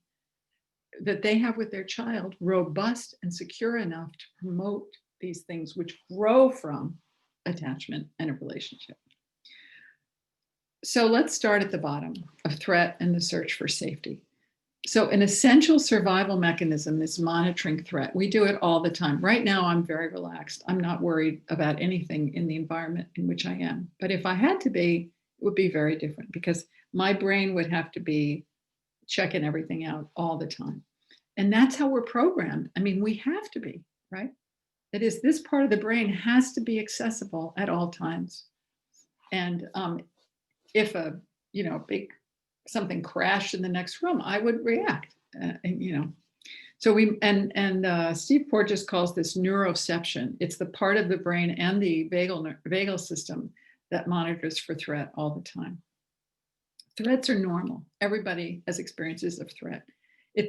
that they have with their child, robust and secure enough to promote these things which grow from attachment and a relationship? So let's start at the bottom of threat and the search for safety. So an essential survival mechanism is monitoring threat. We do it all the time. Right now, I'm very relaxed. I'm not worried about anything in the environment in which I am. But if I had to be, it would be very different because my brain would have to be checking everything out all the time. And that's how we're programmed. I mean, we have to be, right? That is, this part of the brain has to be accessible at all times. And if a, big something crashed in the next room, I would react. So Steve Porges calls this neuroception. It's the part of the brain and the vagal system that monitors for threat all the time. Threats are normal. Everybody has experiences of threat.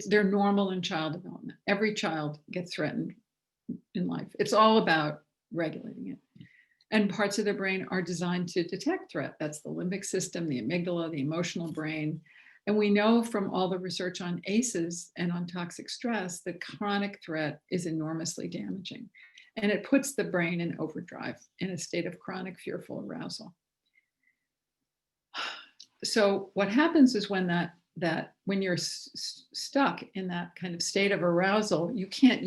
They're normal in child development. Every child gets threatened in life. It's all about regulating it. And parts of their brain are designed to detect threat. That's the limbic system, the amygdala, the emotional brain. And we know from all the research on ACEs and on toxic stress that chronic threat is enormously damaging. And it puts the brain in overdrive, in a state of chronic fearful arousal. So what happens is when when you're stuck in that kind of state of arousal, you can't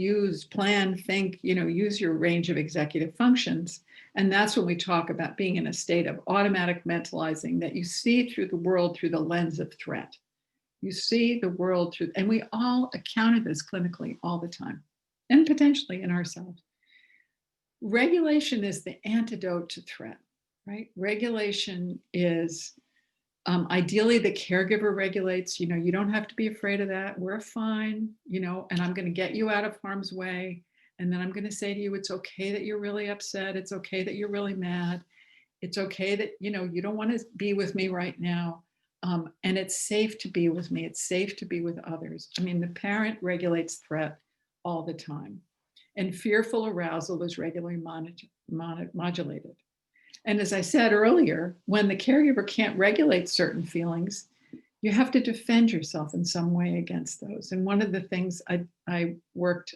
plan, think, use your range of executive functions. And that's when we talk about being in a state of automatic mentalizing, that you see through the world through the lens of threat. You see the world through, and we all encounter this clinically all the time, and potentially in ourselves. Regulation is the antidote to threat, right? Regulation is, ideally the caregiver regulates, you don't have to be afraid of that. We're fine, and I'm going to get you out of harm's way. And then I'm going to say to you, it's okay that you're really upset. It's okay that you're really mad. It's okay that, you don't want to be with me right now. And it's safe to be with me. It's safe to be with others. I mean, the parent regulates threat all the time. And fearful arousal is regularly modulated. And as I said earlier, when the caregiver can't regulate certain feelings, you have to defend yourself in some way against those. And one of the things I worked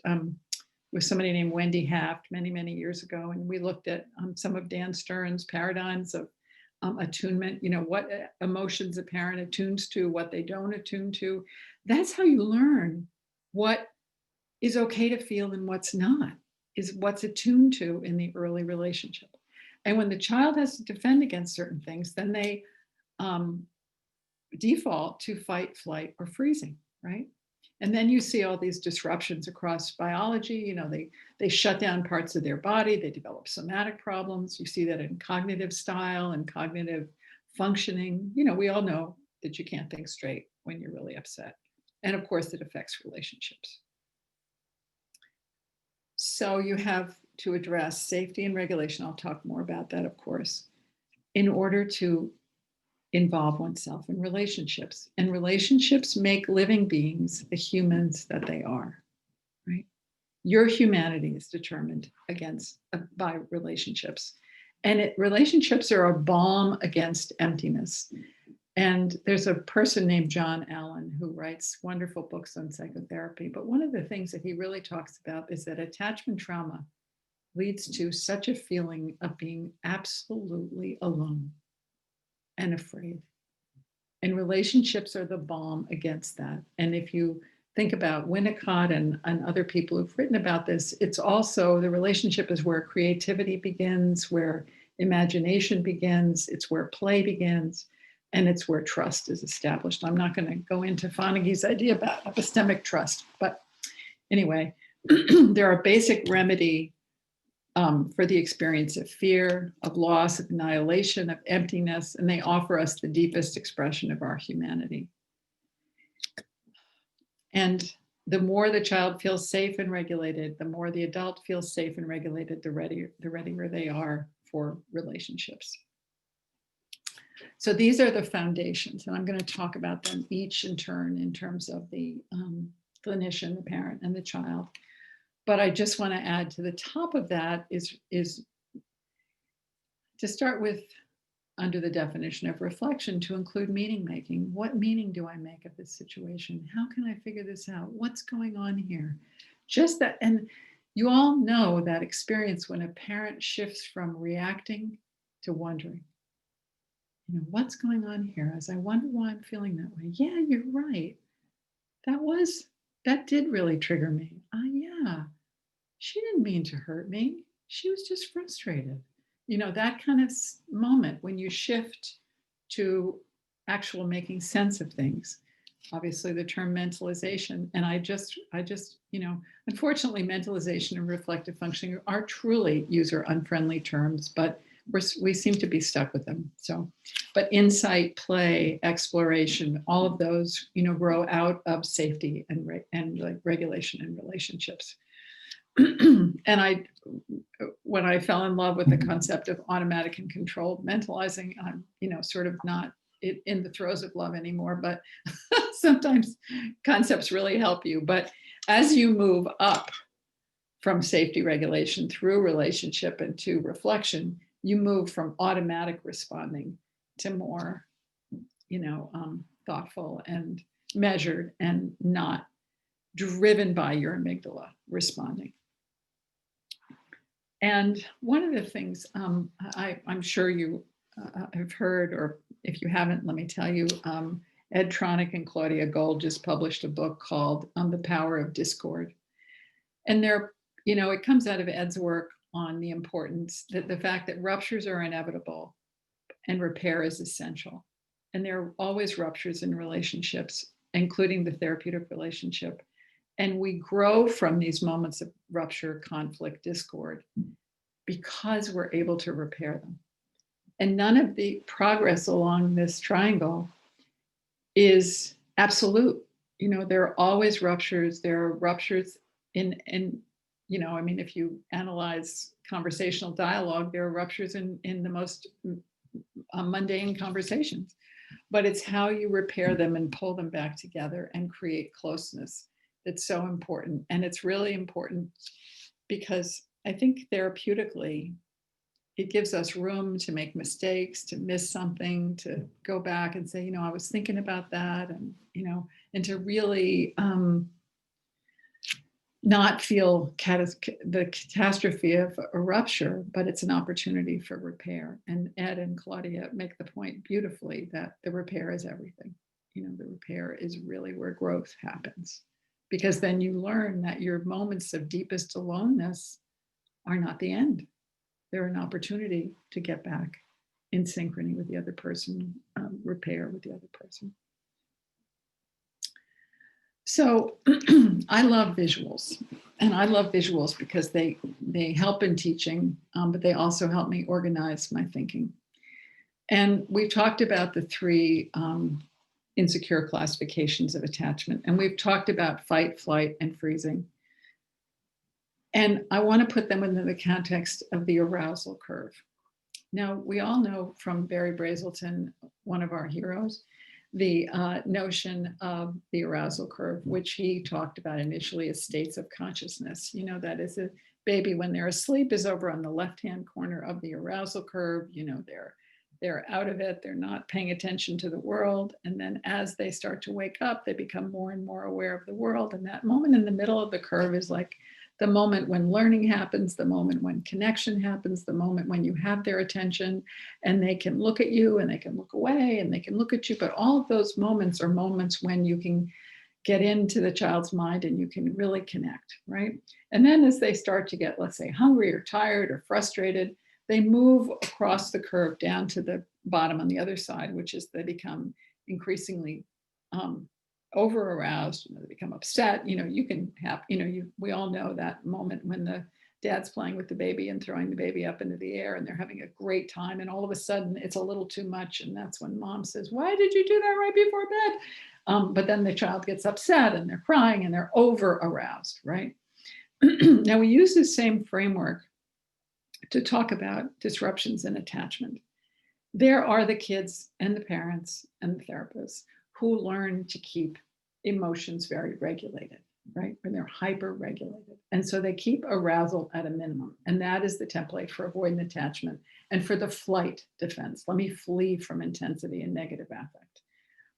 with somebody named Wendy Haft many, many years ago, and we looked at some of Dan Stern's paradigms of attunement, what emotions a parent attunes to, what they don't attune to. That's how you learn what is okay to feel and what's not, is what's attuned to in the early relationship. And when the child has to defend against certain things, then they default to fight, flight, or freezing, right? And then you see all these disruptions across biology. They shut down parts of their body. They develop somatic problems. You see that in cognitive style and cognitive functioning. We all know that you can't think straight when you're really upset. And of course, it affects relationships. So you have to address safety and regulation. I'll talk more about that, of course, in order to involve oneself in relationships. And relationships make living beings the humans that they are, right? Your humanity is determined by relationships. And relationships are a balm against emptiness. And there's a person named John Allen who writes wonderful books on psychotherapy. But one of the things that he really talks about is that attachment trauma leads to such a feeling of being absolutely alone and afraid. And relationships are the balm against that. And if you think about Winnicott and other people who've written about this, it's also the relationship is where creativity begins, where imagination begins, it's where play begins, and it's where trust is established. I'm not going to go into Fonagy's idea about epistemic trust, but anyway, there are basic remedy for the experience of fear, of loss, of annihilation, of emptiness, and they offer us the deepest expression of our humanity. And the more the child feels safe and regulated, the more the adult feels safe and regulated, the readier they are for relationships. So these are the foundations, and I'm going to talk about them each in turn in terms of the clinician, the parent, and the child. But I just want to add to the top of that is to start with, under the definition of reflection, to include meaning making. What meaning do I make of this situation? How can I figure this out? What's going on here? Just that, and you all know that experience when a parent shifts from reacting to wondering. What's going on here? As I wonder why I'm feeling that way. Yeah, you're right. That did really trigger me. Yeah. She didn't mean to hurt me. She was just frustrated. That kind of moment when you shift to actual making sense of things. Obviously the term mentalization, and I just, unfortunately mentalization and reflective functioning are truly user unfriendly terms, but we seem to be stuck with them. So, but insight, play, exploration, all of those, grow out of safety and like regulation in relationships. And when I fell in love with the concept of automatic and controlled mentalizing, I'm, sort of not in the throes of love anymore, but sometimes concepts really help you. But as you move up from safety regulation through relationship and to reflection, you move from automatic responding to more, thoughtful and measured and not driven by your amygdala responding. And one of the things I'm sure you have heard, or if you haven't, let me tell you, Ed Tronick and Claudia Gold just published a book called The Power of Discord. And it comes out of Ed's work on the importance, that the fact that ruptures are inevitable and repair is essential. And there are always ruptures in relationships, including the therapeutic relationship. And we grow from these moments of rupture, conflict, discord, because we're able to repair them. And none of the progress along this triangle is absolute. There are always ruptures. There are ruptures in if you analyze conversational dialogue, there are ruptures in the most mundane conversations. But it's how you repair them and pull them back together and create closeness that's so important. And it's really important because I think therapeutically, it gives us room to make mistakes, to miss something, to go back and say, I was thinking about that, and to really not feel the catastrophe of a rupture, but it's an opportunity for repair. And Ed and Claudia make the point beautifully that the repair is everything. The repair is really where growth happens, because then you learn that your moments of deepest aloneness are not the end. They're an opportunity to get back in synchrony with the other person, repair with the other person. So I love visuals, and I love visuals because they help in teaching, but they also help me organize my thinking. And we've talked about the three insecure classifications of attachment, and we've talked about fight, flight, and freezing. And I want to put them into the context of the arousal curve. Now, we all know from Barry Brazelton, one of our heroes, the notion of the arousal curve, which he talked about initially as states of consciousness. That is, a baby when they're asleep is over on the left-hand corner of the arousal curve. They're out of it. They're not paying attention to the world. And then as they start to wake up, they become more and more aware of the world. And that moment in the middle of the curve is like the moment when learning happens, the moment when connection happens, the moment when you have their attention and they can look at you and they can look away and they can look at you. But all of those moments are moments when you can get into the child's mind and you can really connect, right? And then as they start to get, let's say, hungry or tired or frustrated, they move across the curve down to the bottom on the other side, which is they become increasingly over aroused, they become upset. You can have, we all know that moment when the dad's playing with the baby and throwing the baby up into the air and they're having a great time. And all of a sudden it's a little too much. And that's when mom says, why did you do that right before bed? But then the child gets upset and they're crying and they're over aroused, right? Now we use the same framework to talk about disruptions in attachment. There are the kids and the parents and the therapists who learn to keep emotions very regulated, right? When they're hyper regulated. And so they keep arousal at a minimum. And that is the template for avoidant attachment and for the flight defense. Let me flee from intensity and negative affect.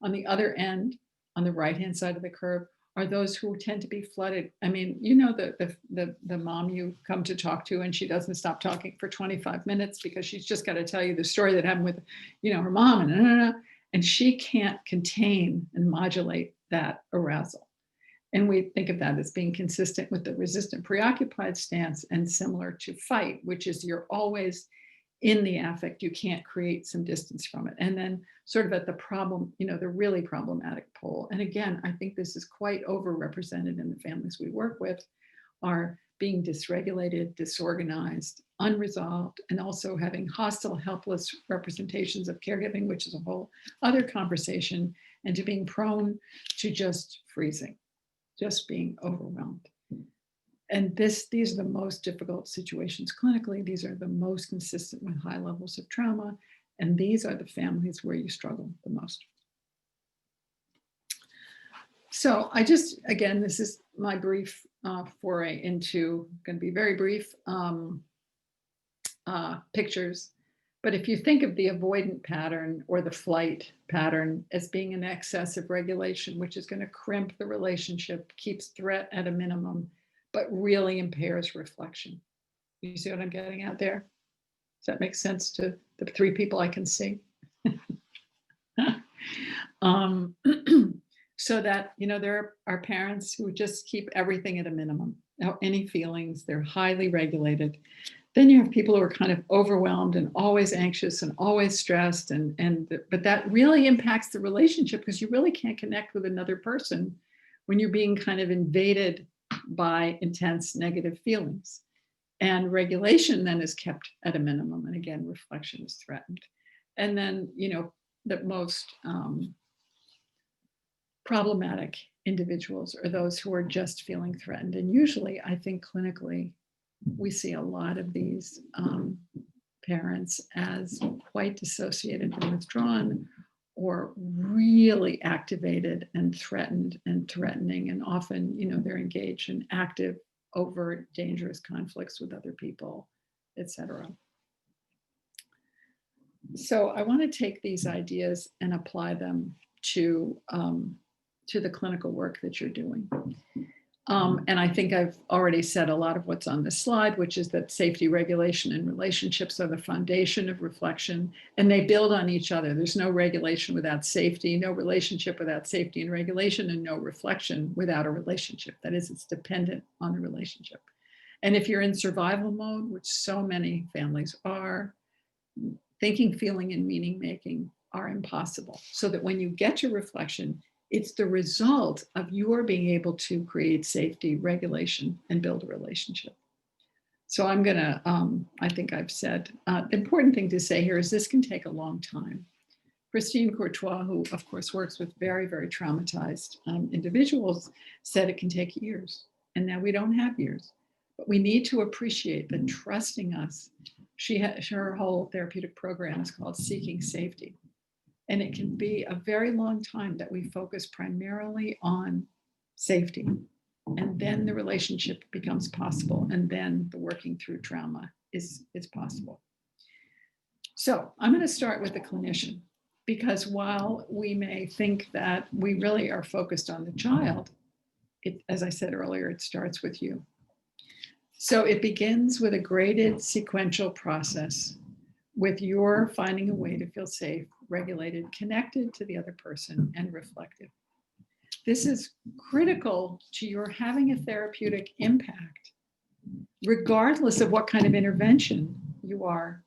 On the other end, on the right-hand side of the curve, are those who tend to be flooded. I mean, the mom you come to talk to and she doesn't stop talking for 25 minutes because she's just got to tell you the story that happened with, her mom and she can't contain and modulate that arousal. And we think of that as being consistent with the resistant preoccupied stance and similar to fight, which is you're always in the affect, you can't create some distance from it. And then sort of at the problem, the really problematic pole. And again, I think this is quite overrepresented in the families we work with, are being dysregulated, disorganized, unresolved, and also having hostile, helpless representations of caregiving, which is a whole other conversation, and to being prone to just freezing, just being overwhelmed. And these are the most difficult situations clinically. These are the most consistent with high levels of trauma. And these are the families where you struggle the most. So again, this is my brief foray into, going to be very brief, pictures. But if you think of the avoidant pattern or the flight pattern as being an excessive regulation, which is going to crimp the relationship, keeps threat at a minimum, but really impairs reflection. You see what I'm getting at there? Does that make sense to the three people I can see? So that, there are parents who just keep everything at a minimum. Any feelings, they're highly regulated. Then you have people who are kind of overwhelmed and always anxious and always stressed. But that really impacts the relationship because you really can't connect with another person when you're being kind of invaded by intense negative feelings. And regulation then is kept at a minimum. And again, reflection is threatened. And then, the most problematic individuals are those who are just feeling threatened. And usually, I think clinically, we see a lot of these parents as quite dissociated and withdrawn, or really activated and threatened and threatening. And often, they're engaged in active, overt, dangerous conflicts with other people, etc. So I want to take these ideas and apply them to the clinical work that you're doing. And I think I've already said a lot of what's on this slide, which is that safety, regulation, and relationships are the foundation of reflection, and they build on each other. There's no regulation without safety, no relationship without safety and regulation, and no reflection without a relationship. That is, it's dependent on the relationship. And if you're in survival mode, which so many families are, thinking, feeling, and meaning making are impossible. So that when you get to reflection, it's the result of your being able to create safety, regulation, and build a relationship. So I'm going to, I think I've said, the important thing to say here is this can take a long time. Christine Courtois, who of course works with very, very traumatized individuals, said it can take years. And now we don't have years, but we need to appreciate that trusting us. Her whole therapeutic program is called Seeking Safety. And it can be a very long time that we focus primarily on safety. And then the relationship becomes possible. And then the working through trauma is possible. So I'm going to start with the clinician, because while we may think that we really are focused on the child, as I said earlier, it starts with you. So it begins with a graded sequential process with your finding a way to feel safe, regulated, connected to the other person, and reflective. This is critical to your having a therapeutic impact, regardless of what kind of intervention you are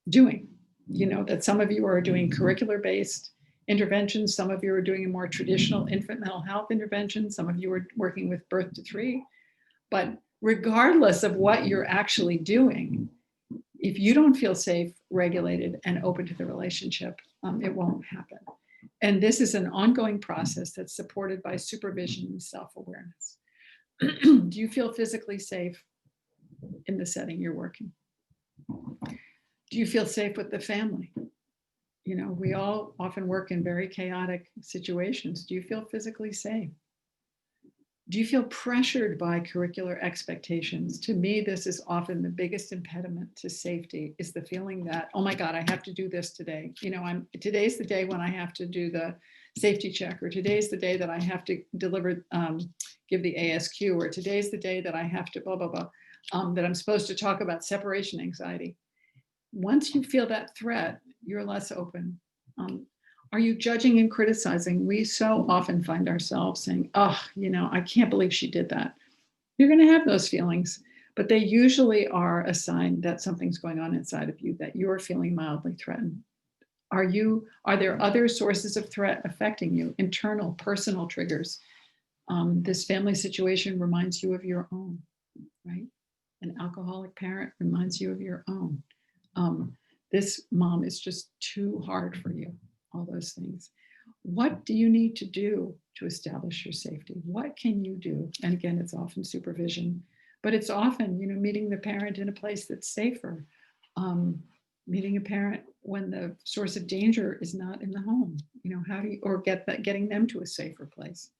doing. That some of you are doing curricular-based interventions, some of you are doing a more traditional infant mental health intervention, some of you are working with birth to 3. But regardless of what you're actually doing, if you don't feel safe, regulated, and open to the relationship, it won't happen. And this is an ongoing process that's supported by supervision and self-awareness. Do you feel physically safe in the setting you're working? Do you feel safe with the family? We all often work in very chaotic situations. Do you feel physically safe? Do you feel pressured by curricular expectations? To me, this is often the biggest impediment to safety, is the feeling that, oh my God, I have to do this today. Today's the day when I have to do the safety check, or today's the day that I have to deliver, give the ASQ, or today's the day that I have to blah, blah, blah, that I'm supposed to talk about separation anxiety. Once you feel that threat, you're less open. Are you judging and criticizing? We so often find ourselves saying, oh, I can't believe she did that. You're going to have those feelings, but they usually are a sign that something's going on inside of you, that you're feeling mildly threatened. Are there other sources of threat affecting you? Internal, personal triggers, This family situation reminds you of your own, right? An alcoholic parent reminds you of your own. This mom is just too hard for you, all those things. What do you need to do to establish your safety? What can you do? And again, it's often supervision, but it's often, meeting the parent in a place that's safer, meeting a parent when the source of danger is not in the home. How do you, or getting them to a safer place?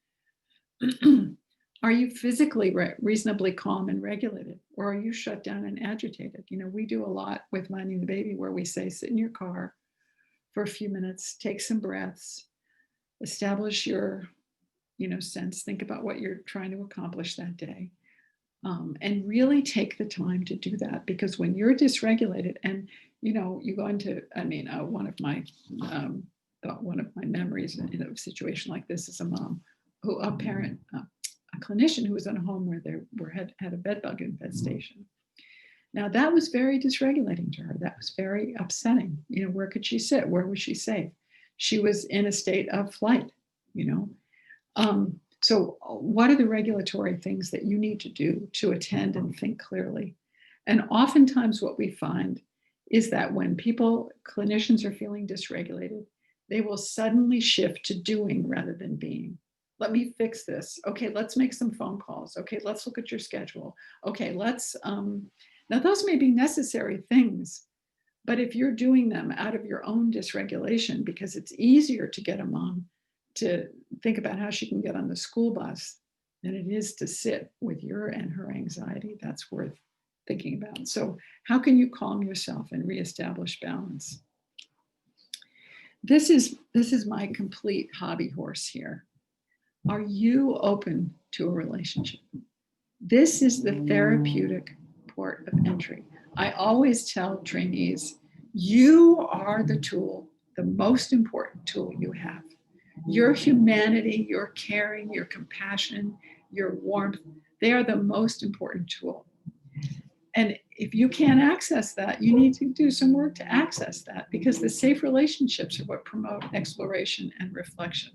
Are you physically reasonably calm and regulated, or are you shut down and agitated? We do a lot with Minding the Baby where we say, sit in your car for a few minutes, take some breaths, establish your, sense, think about what you're trying to accomplish that day. And really take the time to do that, because when you're dysregulated and, you go into, one of my memories in a situation like this is a mom who, a clinician who was in a home where they had a bed bug infestation. Now that was very dysregulating to her. That was very upsetting. Where could she sit? Where was she safe? She was in a state of flight, So what are the regulatory things that you need to do to attend and think clearly? And oftentimes what we find is that when clinicians are feeling dysregulated, they will suddenly shift to doing rather than being. Let me fix this. Okay, let's make some phone calls. Okay, let's look at your schedule. Okay, let's, now those may be necessary things, but if you're doing them out of your own dysregulation, because it's easier to get a mom to think about how she can get on the school bus than it is to sit with your and her anxiety, that's worth thinking about. So how can you calm yourself and reestablish balance? This is my complete hobby horse here. Are you open to a relationship? This is the therapeutic port of entry. I always tell trainees, you are the tool, the most important tool you have. Your humanity, your caring, your compassion, your warmth, they are the most important tool. And if you can't access that, you need to do some work to access that, because the safe relationships are what promote exploration and reflection.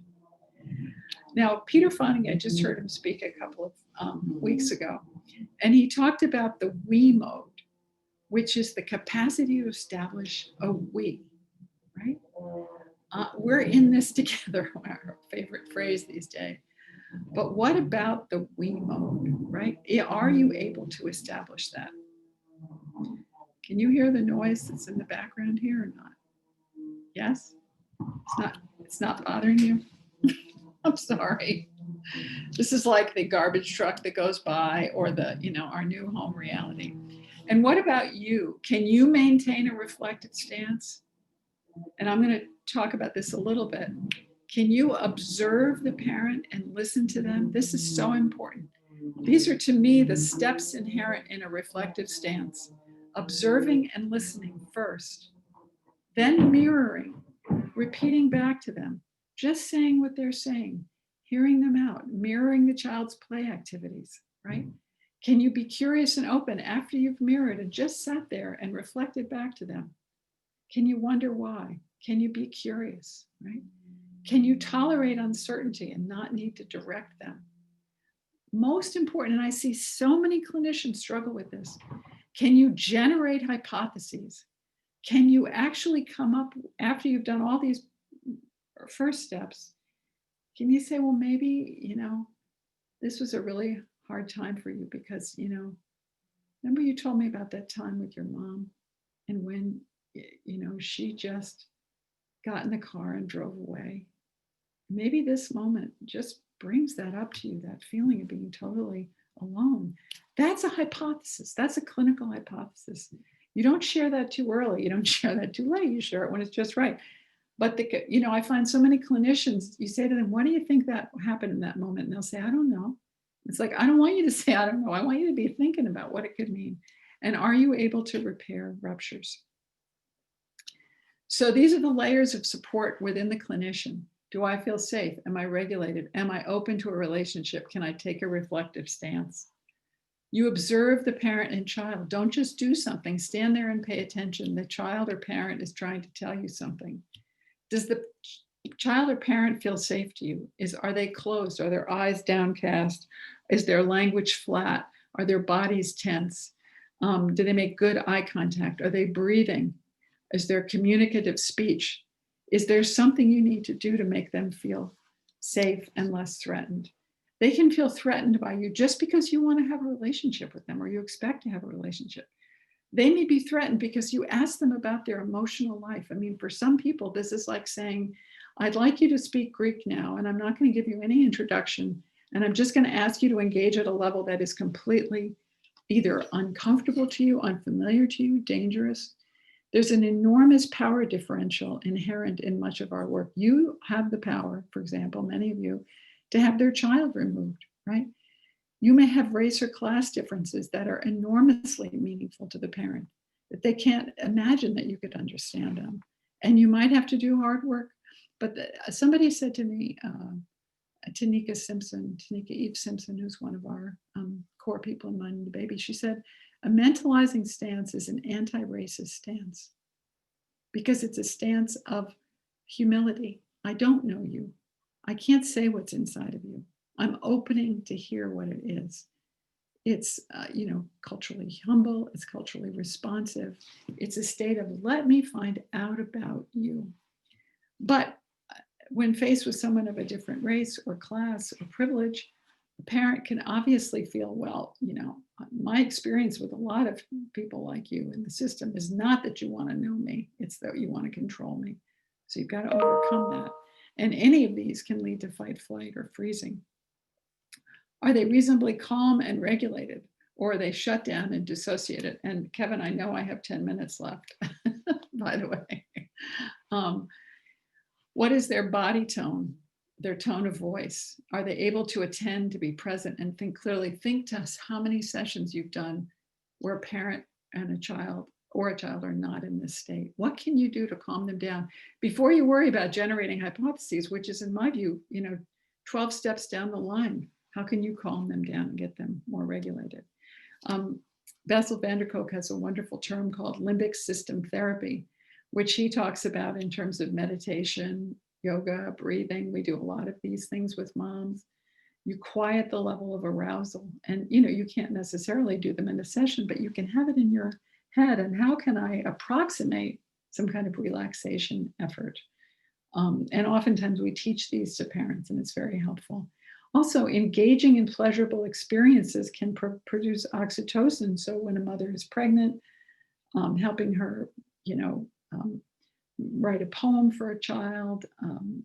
Now, Peter Fonning, I just heard him speak a couple of weeks ago, and he talked about the we mode, which is the capacity to establish a we, right? We're in this together, our favorite phrase these days. But what about the we mode, right? Are you able to establish that? Can you hear the noise that's in the background here or not? Yes? It's not bothering you? I'm sorry. This is like the garbage truck that goes by, or the, our new home reality. And what about you? Can you maintain a reflective stance? And I'm going to talk about this a little bit. Can you observe the parent and listen to them? This is so important. These are, to me, the steps inherent in a reflective stance. Observing and listening first, then mirroring, repeating back to them, just saying what they're saying, hearing them out, mirroring the child's play activities, right? Can you be curious and open after you've mirrored and just sat there and reflected back to them? Can you wonder why? Can you be curious, right? Can you tolerate uncertainty and not need to direct them? Most important, and I see so many clinicians struggle with this, can you generate hypotheses? Can you actually come up, after you've done all these first steps, can you say, well, maybe, this was a really hard time for you because, remember you told me about that time with your mom, and when, she just got in the car and drove away. Maybe this moment just brings that up to you, that feeling of being totally alone. That's a hypothesis. That's a clinical hypothesis. You don't share that too early. You don't share that too late. You share it when it's just right. But I find so many clinicians, you say to them, what do you think that happened in that moment? And they'll say, I don't know. It's like, I don't want you to say, I don't know. I want you to be thinking about what it could mean. And are you able to repair ruptures? So these are the layers of support within the clinician. Do I feel safe? Am I regulated? Am I open to a relationship? Can I take a reflective stance? You observe the parent and child. Don't just do something. Stand there and pay attention. The child or parent is trying to tell you something. Does the child or parent feel safe to you? Are they closed? Are their eyes downcast? Is their language flat? Are their bodies tense? Do they make good eye contact? Are they breathing? Is there communicative speech? Is there something you need to do to make them feel safe and less threatened? They can feel threatened by you just because you want to have a relationship with them or you expect to have a relationship. They may be threatened because you ask them about their emotional life. I mean, for some people, this is like saying, I'd like you to speak Greek now, and I'm not going to give you any introduction. And I'm just going to ask you to engage at a level that is completely either uncomfortable to you, unfamiliar to you, dangerous. There's an enormous power differential inherent in much of our work. You have the power, for example, many of you, to have their child removed, right? You may have race or class differences that are enormously meaningful to the parent, that they can't imagine that you could understand them. And you might have to do hard work. But somebody said to me, Tanika Eve Simpson, who's one of our core people in Minding the Baby, she said, a mentalizing stance is an anti-racist stance because it's a stance of humility. I don't know you. I can't say what's inside of you. I'm opening to hear what it is. It's, culturally humble. It's culturally responsive. It's a state of let me find out about you. But when faced with someone of a different race or class or privilege, a parent can obviously feel, well, my experience with a lot of people like you in the system is not that you want to know me. It's that you want to control me. So you've got to overcome that. And any of these can lead to fight, flight, or freezing. Are they reasonably calm and regulated, or are they shut down and dissociated? And Kevin, I know I have 10 minutes left, by the way. What is their body tone, their tone of voice? Are they able to attend, to be present, and think clearly? Think to us how many sessions you've done where a parent and a child are not in this state. What can you do to calm them down before you worry about generating hypotheses, which is, in my view, 12 steps down the line? How can you calm them down and get them more regulated? Bessel van der Kolk has a wonderful term called limbic system therapy, which he talks about in terms of meditation, yoga, breathing. We do a lot of these things with moms. You quiet the level of arousal, and you can't necessarily do them in a session, but you can have it in your head. And how can I approximate some kind of relaxation effort? And oftentimes we teach these to parents, and it's very helpful. Also, engaging in pleasurable experiences can produce oxytocin. So when a mother is pregnant, helping her, write a poem for a child,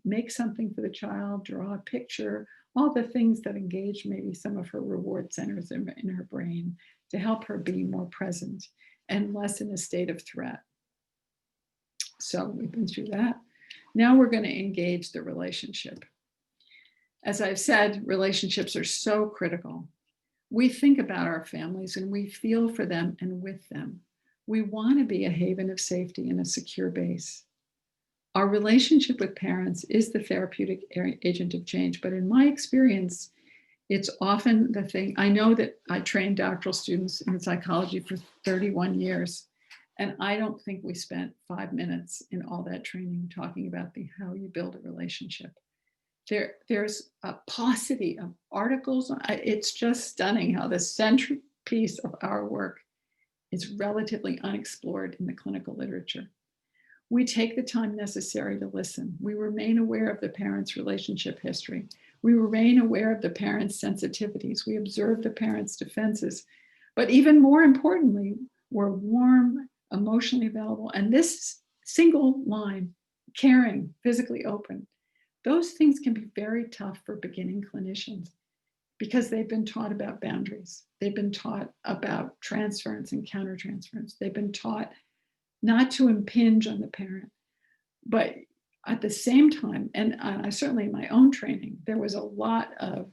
make something for the child, draw a picture, all the things that engage maybe some of her reward centers in her brain to help her be more present and less in a state of threat. So we've been through that. Now we're going to engage the relationship. As I've said, relationships are so critical. We think about our families and we feel for them and with them. We want to be a haven of safety and a secure base. Our relationship with parents is the therapeutic agent of change, but in my experience, it's often the thing. I know that I trained doctoral students in psychology for 31 years, and I don't think we spent 5 minutes in all that training talking about how you build a relationship. There's a paucity of articles. It's just stunning how the centerpiece of our work is relatively unexplored in the clinical literature. We take the time necessary to listen. We remain aware of the parent's relationship history. We remain aware of the parent's sensitivities. We observe the parent's defenses. But even more importantly, we're warm, emotionally available. And this single line, caring, physically open, those things can be very tough for beginning clinicians because they've been taught about boundaries. They've been taught about transference and countertransference. They've been taught not to impinge on the parent. But at the same time, and I certainly in my own training, there was a lot of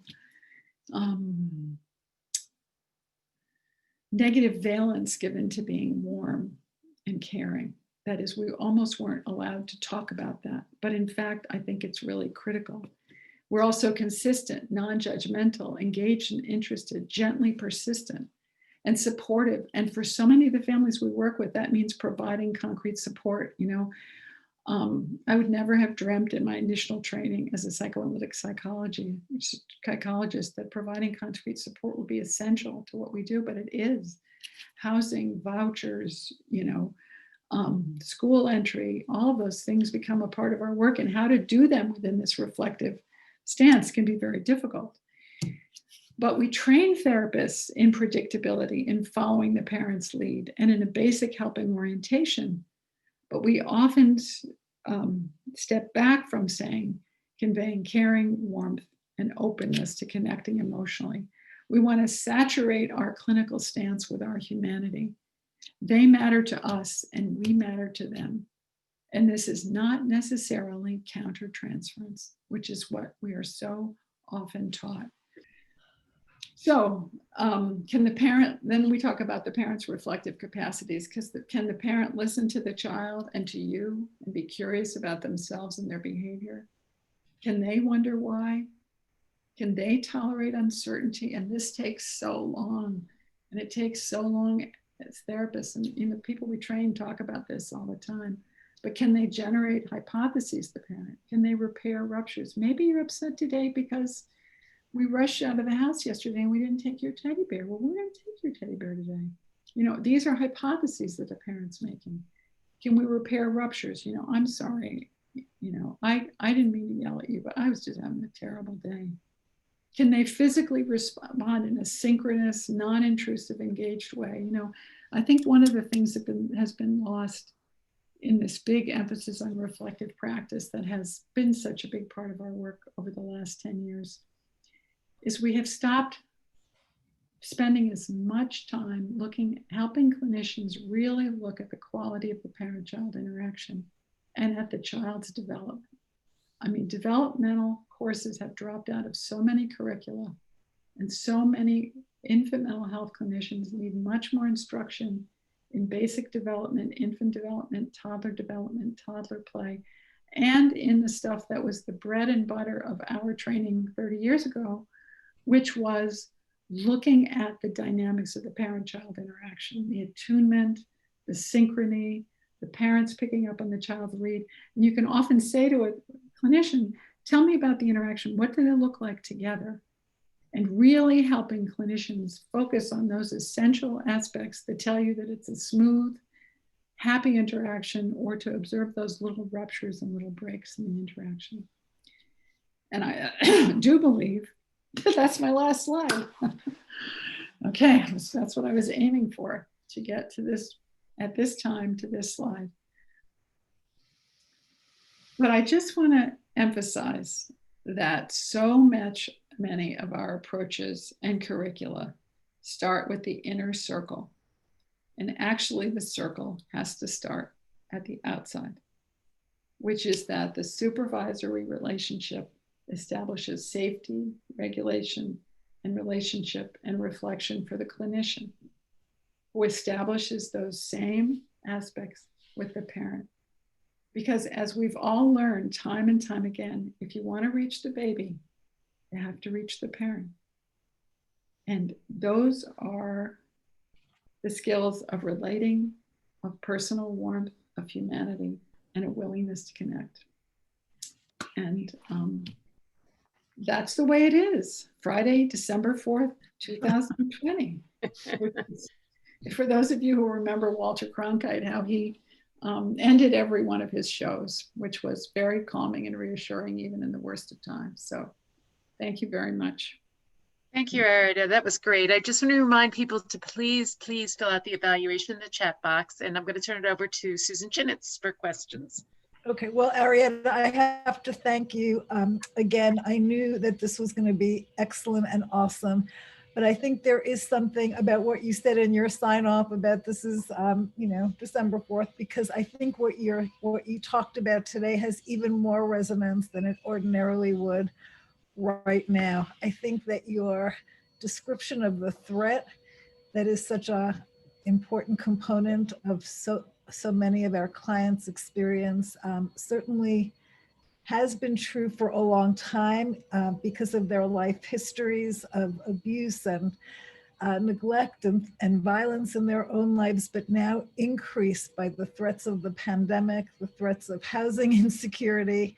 negative valence given to being warm and caring. That is, we almost weren't allowed to talk about that. But in fact, I think it's really critical. We're also consistent, non-judgmental, engaged and interested, gently persistent, and supportive. And for so many of the families we work with, that means providing concrete support. I would never have dreamt in my initial training as a psychoanalytic psychologist that providing concrete support would be essential to what we do, but it is. Housing, vouchers, school entry, all of those things become a part of our work, and how to do them within this reflective stance can be very difficult. But we train therapists in predictability, in following the parent's lead, and in a basic helping orientation. But we often step back from conveying caring, warmth, and openness to connecting emotionally. We want to saturate our clinical stance with our humanity. They matter to us and we matter to them. And this is not necessarily countertransference, which is what we are so often taught. So can the parent, then we talk about the parent's reflective capacities, because can the parent listen to the child and to you and be curious about themselves and their behavior? Can they wonder why? Can they tolerate uncertainty? And this takes so long. And it takes so long as therapists and people we train talk about this all the time. But can they generate hypotheses, the parent? Can they repair ruptures? Maybe you're upset today because we rushed out of the house yesterday and we didn't take your teddy bear. Well, we're going to take your teddy bear today. These are hypotheses that the parent's making. Can we repair ruptures? I'm sorry. I didn't mean to yell at you, but I was just having a terrible day. Can they physically respond in a synchronous, non-intrusive, engaged way? I think one of the things that has been lost in this big emphasis on reflective practice that has been such a big part of our work over the last 10 years is we have stopped spending as much time helping clinicians really look at the quality of the parent-child interaction and at the child's development. I mean, developmental courses have dropped out of so many curricula, and so many infant mental health clinicians need much more instruction in basic development, infant development, toddler play, and in the stuff that was the bread and butter of our training 30 years ago, which was looking at the dynamics of the parent-child interaction, the attunement, the synchrony, the parents picking up on the child's lead. And you can often say to a clinician, tell me about the interaction. What did it look like together? And really helping clinicians focus on those essential aspects that tell you that it's a smooth, happy interaction, or to observe those little ruptures and little breaks in the interaction. And I do believe that's my last slide. Okay, that's what I was aiming for, to get to this, at this time, to this slide. But I just want to emphasize that so many of our approaches and curricula start with the inner circle. And actually the circle has to start at the outside, which is that the supervisory relationship establishes safety, regulation, and relationship and reflection for the clinician, who establishes those same aspects with the parent. Because as we've all learned time and time again, if you want to reach the baby, you have to reach the parent. And those are the skills of relating, of personal warmth, of humanity, and a willingness to connect. And that's the way it is. Friday, December 4th, 2020. For those of you who remember Walter Cronkite, how he ended every one of his shows, which was very calming and reassuring, even in the worst of times. So thank you very much. Thank you, Arietta. That was great. I just want to remind people to please fill out the evaluation in the chat box, and I'm going to turn it over to Susan Chinitz for questions. Okay, well, Arietta, I have to thank you. Again, I knew that this was going to be excellent and awesome, but I think there is something about what you said in your sign off about this is, December 4th, because I think what you talked about today has even more resonance than it ordinarily would right now. I think that your description of the threat that is such a important component of so many of our clients' experience certainly has been true for a long time because of their life histories of abuse and neglect and violence in their own lives, but now increased by the threats of the pandemic, the threats of housing insecurity,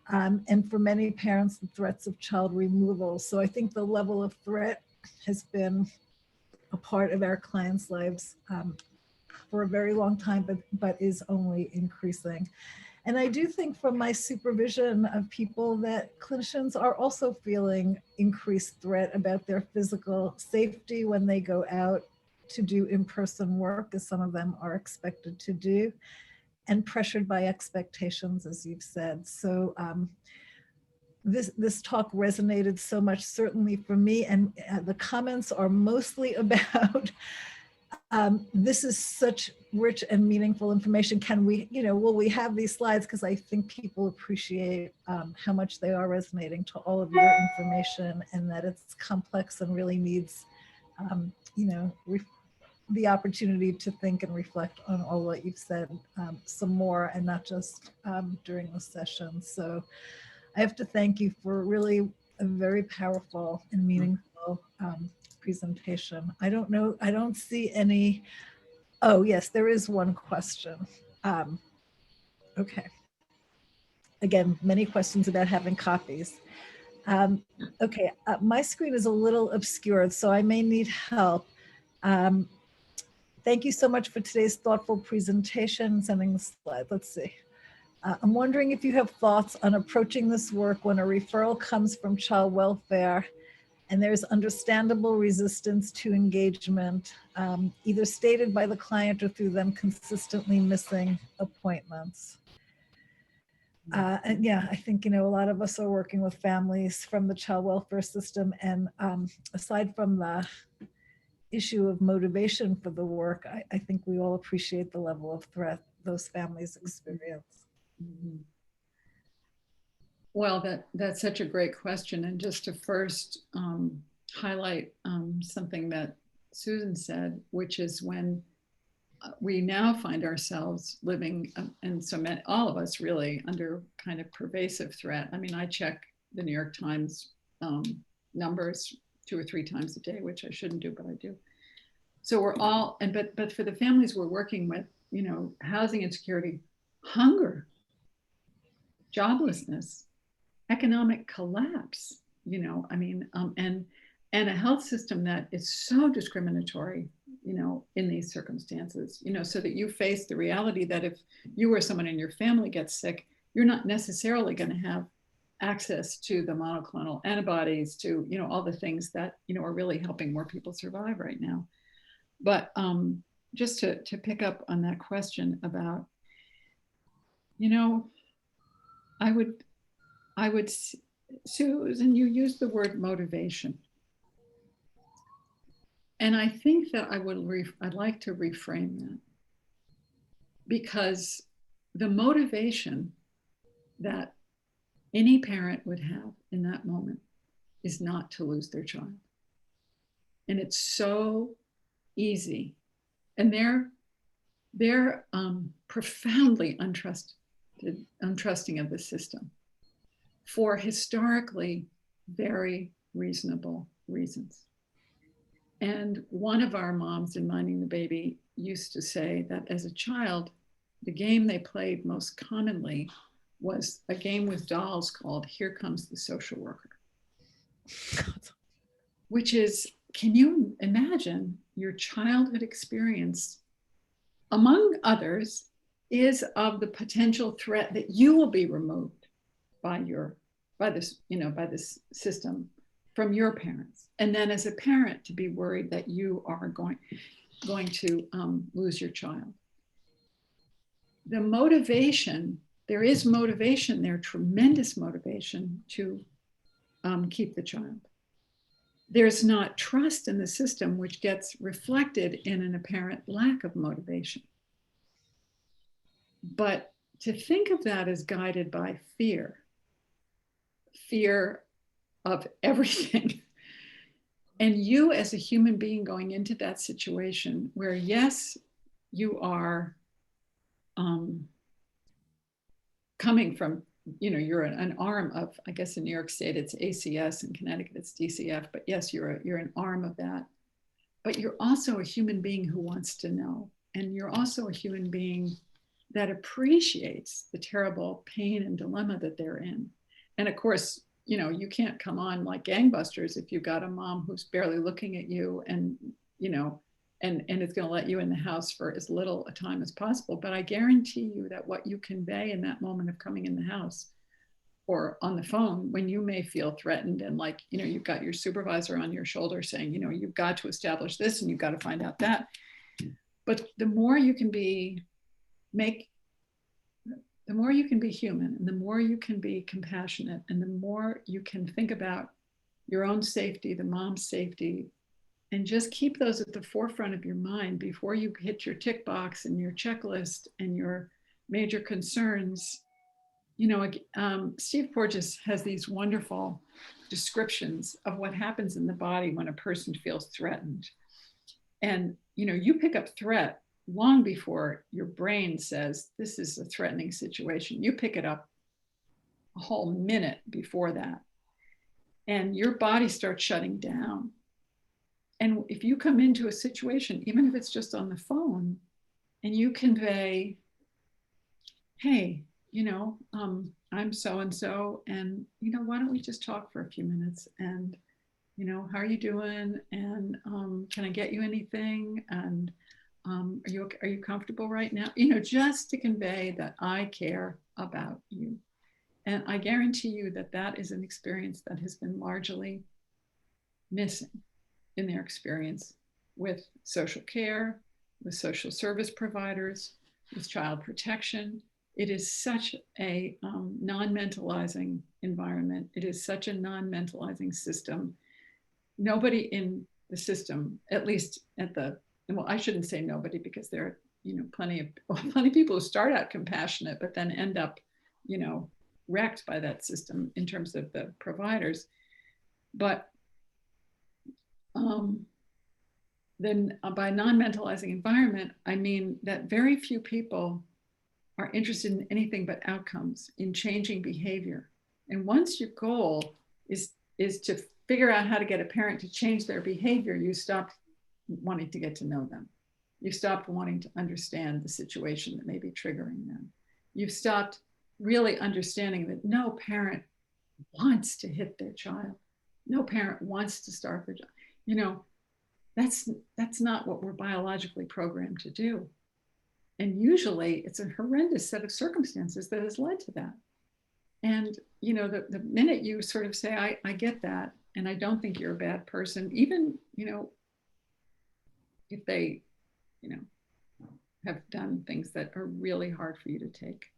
and for many parents, the threats of child removal. So I think the level of threat has been a part of our clients' lives for a very long time, but is only increasing. And I do think from my supervision of people that clinicians are also feeling increased threat about their physical safety when they go out to do in-person work, as some of them are expected to do, and pressured by expectations, as you've said. So this talk resonated so much, certainly for me, and the comments are mostly about this is such rich and meaningful information. Can we, will we have these slides? Because I think people appreciate how much they are resonating to all of your information, and that it's complex and really needs, the opportunity to think and reflect on all what you've said some more, and not just during the session. So I have to thank you for really a very powerful and meaningful presentation. I don't know, I don't see any. Oh yes, there is one question. Okay. Again, many questions about having copies. Okay, my screen is a little obscured, so I may need help. Thank you so much for today's thoughtful presentation. Sending the slide, let's see. I'm wondering if you have thoughts on approaching this work when a referral comes from child welfare and there's understandable resistance to engagement, either stated by the client or through them consistently missing appointments. And yeah, I think, a lot of us are working with families from the child welfare system, and aside from the issue of motivation for the work, I think we all appreciate the level of threat those families experience. Mm-hmm. Well, that's such a great question. And just to first highlight something that Susan said, which is when we now find ourselves living, and so all of us really, under kind of pervasive threat. I mean, I check the New York Times numbers 2 or 3 times a day, which I shouldn't do, but I do. So we're all, but for the families we're working with, housing insecurity, hunger, joblessness, economic collapse, and a health system that is so discriminatory, in these circumstances, so that you face the reality that if you or someone in your family gets sick, you're not necessarily going to have access to the monoclonal antibodies, to, all the things that, are really helping more people survive right now. But just to pick up on that question about, I would, Susan, you used the word motivation. And I think that I'd like to reframe that, because the motivation that any parent would have in that moment is not to lose their child. And it's so easy. And they're profoundly untrusting of the system for historically very reasonable reasons. And one of our moms in Minding the Baby used to say that as a child, the game they played most commonly was a game with dolls called Here Comes the Social Worker. Which is, can you imagine your childhood experience, among others, is of the potential threat that you will be removed by this system from your parents. And then as a parent, to be worried that you are going to lose your child. The motivation, there is motivation there, tremendous motivation to keep the child. There's not trust in the system, which gets reflected in an apparent lack of motivation. But to think of that as guided by fear of everything, and you as a human being going into that situation where, yes, you are coming from, you're an arm of, I guess in New York State, it's ACS, in Connecticut, it's DCF, but yes, you're an arm of that. but you're also a human being who wants to know. And you're also a human being that appreciates the terrible pain and dilemma that they're in. And of course, you can't come on like gangbusters if you've got a mom who's barely looking at you and, and is going to let you in the house for as little a time as possible. But I guarantee you that what you convey in that moment of coming in the house or on the phone, when you may feel threatened and like, you've got your supervisor on your shoulder saying, you've got to establish this and you've got to find out that. But the more you can be the more you can be human and the more you can be compassionate and the more you can think about your own safety, the mom's safety, and just keep those at the forefront of your mind before you hit your tick box and your checklist and your major concerns. Steve Porges has these wonderful descriptions of what happens in the body when a person feels threatened. And, you pick up threat long before your brain says, this is a threatening situation. You pick it up a whole minute before that. And your body starts shutting down. And if you come into a situation, even if it's just on the phone, and you convey, hey, I'm so-and-so, and, why don't we just talk for a few minutes? And, how are you doing? And can I get you anything? And are you comfortable right now? Just to convey that I care about you. And I guarantee you that that is an experience that has been largely missing in their experience with social care, with social service providers, with child protection. It is such a non-mentalizing environment. It is such a non-mentalizing system. Nobody in the system, at least well, I shouldn't say nobody because there are, plenty of people who start out compassionate, but then end up, wrecked by that system in terms of the providers. But then by non-mentalizing environment, I mean that very few people are interested in anything but outcomes, in changing behavior. And once your goal is to figure out how to get a parent to change their behavior, you stop wanting to get to know them. You stopped wanting to understand the situation that may be triggering them. You've stopped really understanding that no parent wants to hit their child. No parent wants to starve their child. That's not what we're biologically programmed to do. And usually it's a horrendous set of circumstances that has led to that. And, the minute you sort of say, I get that, and I don't think you're a bad person, even, if they, have done things that are really hard for you to take,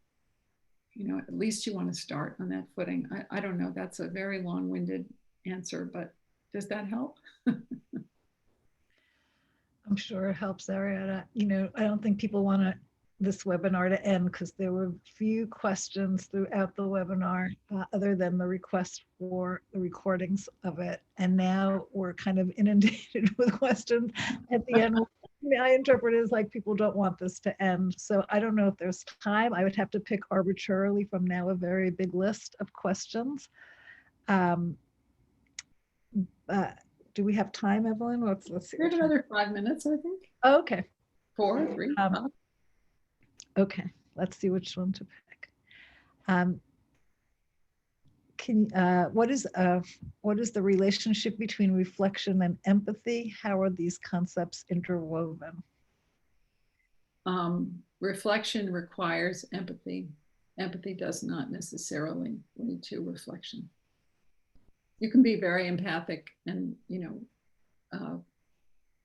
at least you want to start on that footing. I don't know, that's a very long-winded answer, but does that help? I'm sure it helps, Arietta. I don't think people want this webinar to end because there were few questions throughout the webinar other than the request for the recordings of it. And now we're kind of inundated with questions at the end. I interpret it as like people don't want this to end. So I don't know if there's time. I would have to pick arbitrarily from now a very big list of questions. Do we have time, Evelyn? Let's see. We have another 5 minutes, I think. Oh, okay. 4, 3. Okay, let's see which one to pick. What is the relationship between reflection and empathy? How are these concepts interwoven? Reflection requires empathy. Empathy does not necessarily lead to reflection. You can be very empathic and,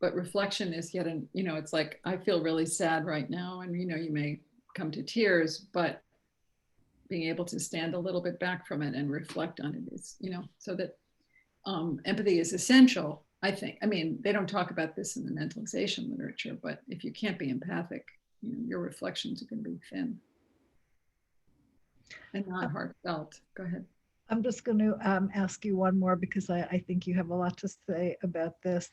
but reflection is yet it's like, I feel really sad right now. And, you may come to tears, but being able to stand a little bit back from it and reflect on it is, so that empathy is essential, I think. I mean, they don't talk about this in the mentalization literature, but if you can't be empathic, your reflections are going to be thin and not heartfelt. Go ahead. I'm just going to ask you one more because I think you have a lot to say about this.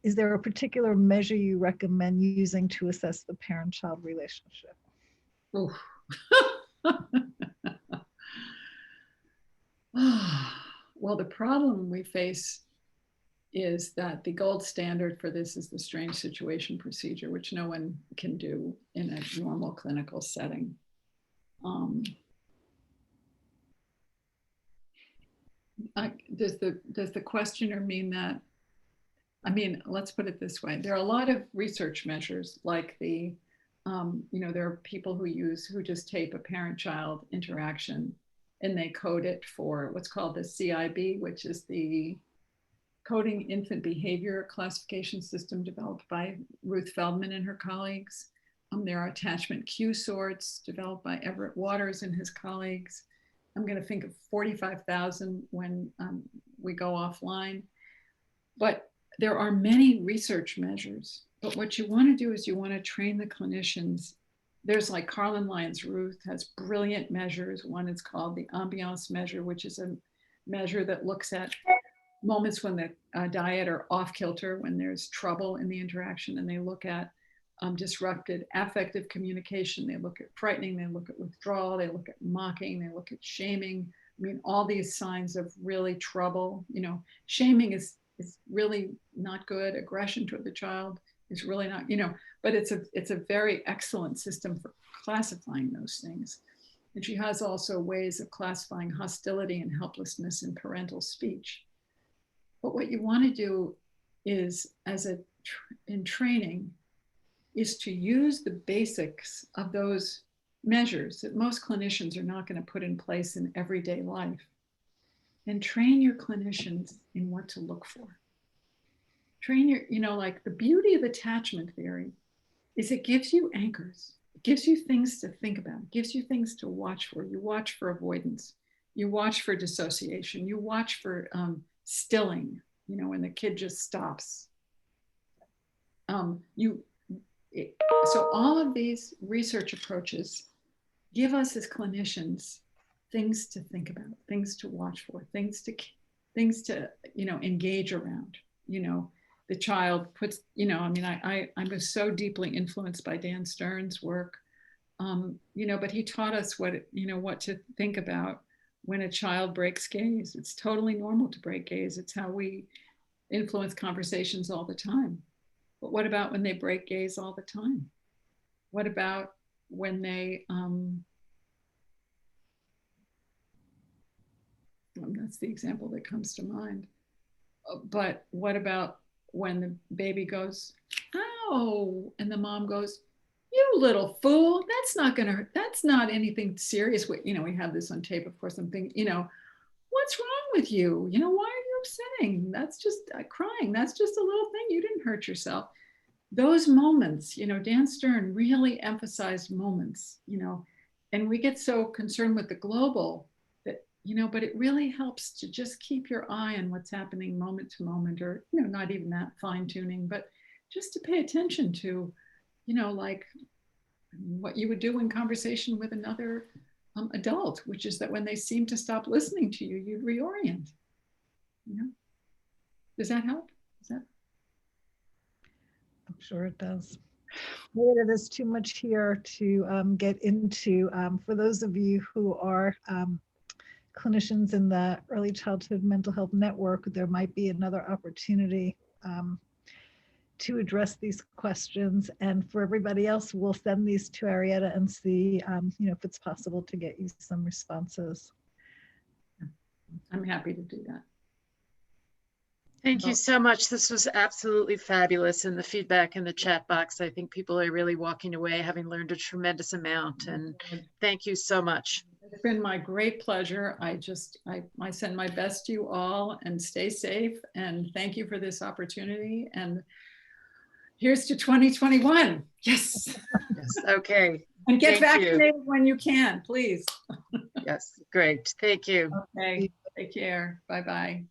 Is there a particular measure you recommend using to assess the parent-child relationship? Oh. Well, the problem we face is that the gold standard for this is the strange situation procedure, which no one can do in a normal clinical setting. Does the questioner mean that? I mean, let's put it this way. There are a lot of research measures like the, there are people who just tape a parent-child interaction and they code it for what's called the CIB, which is the Coding Infant Behavior Classification System developed by Ruth Feldman and her colleagues. There are attachment cue sorts developed by Everett Waters and his colleagues. I'm going to think of 45,000 when we go offline. But there are many research measures. But what you want to do is you want to train the clinicians. There's like Carlin Lyons Ruth has brilliant measures. One is called the ambiance measure, which is a measure that looks at moments when the diet are off kilter, when there's trouble in the interaction, and they look at disrupted affective communication, they look at frightening, they look at withdrawal, they look at mocking, they look at shaming. I mean, all these signs of really trouble. Shaming is really not good. Aggression toward the child is really not, but it's a very excellent system for classifying those things. And she has also ways of classifying hostility and helplessness in parental speech. But what you want to do is, in training, is to use the basics of those measures that most clinicians are not going to put in place in everyday life, and train your clinicians in what to look for. Train like the beauty of attachment theory is it gives you anchors. It gives you things to think about. It gives you things to watch for. You watch for avoidance. You watch for dissociation. You watch for stilling, when the kid just stops. So all of these research approaches give us as clinicians things to think about, things to watch for, things to engage around. The child puts, I was so deeply influenced by Dan Stern's work, but he taught us what to think about when a child breaks gaze. It's totally normal to break gaze. It's how we influence conversations all the time. But what about when they break gaze all the time? What about when they, that's the example that comes to mind. But what about when the baby goes, "Ow," and the mom goes, "You little fool, that's not anything serious." We have this on tape, of course. I'm thinking, what's wrong with you? Why are you upsetting? That's just crying. That's just a little thing. You didn't hurt yourself. Those moments, Dan Stern really emphasized moments, and we get so concerned with the global that, but it really helps to just keep your eye on what's happening moment to moment, or, not even that fine tuning, but just to pay attention to, like what you would do in conversation with another adult, which is that when they seem to stop listening to you, you'd reorient. Does that help? I'm sure it does. There's too much here to get into. For those of you who are clinicians in the Early Childhood Mental Health Network, there might be another opportunity to address these questions. And for everybody else, we'll send these to Arietta and see if it's possible to get you some responses. I'm happy to do that. Thank you so much. This was absolutely fabulous. And the feedback in the chat box, I think people are really walking away having learned a tremendous amount. And thank you so much. It's been my great pleasure. I send my best to you all, and stay safe. And thank you for this opportunity. And here's to 2021. Yes. Yes. Okay. And get vaccinated when you can, please. Yes. Great. Thank you. Okay. Take care. Bye-bye.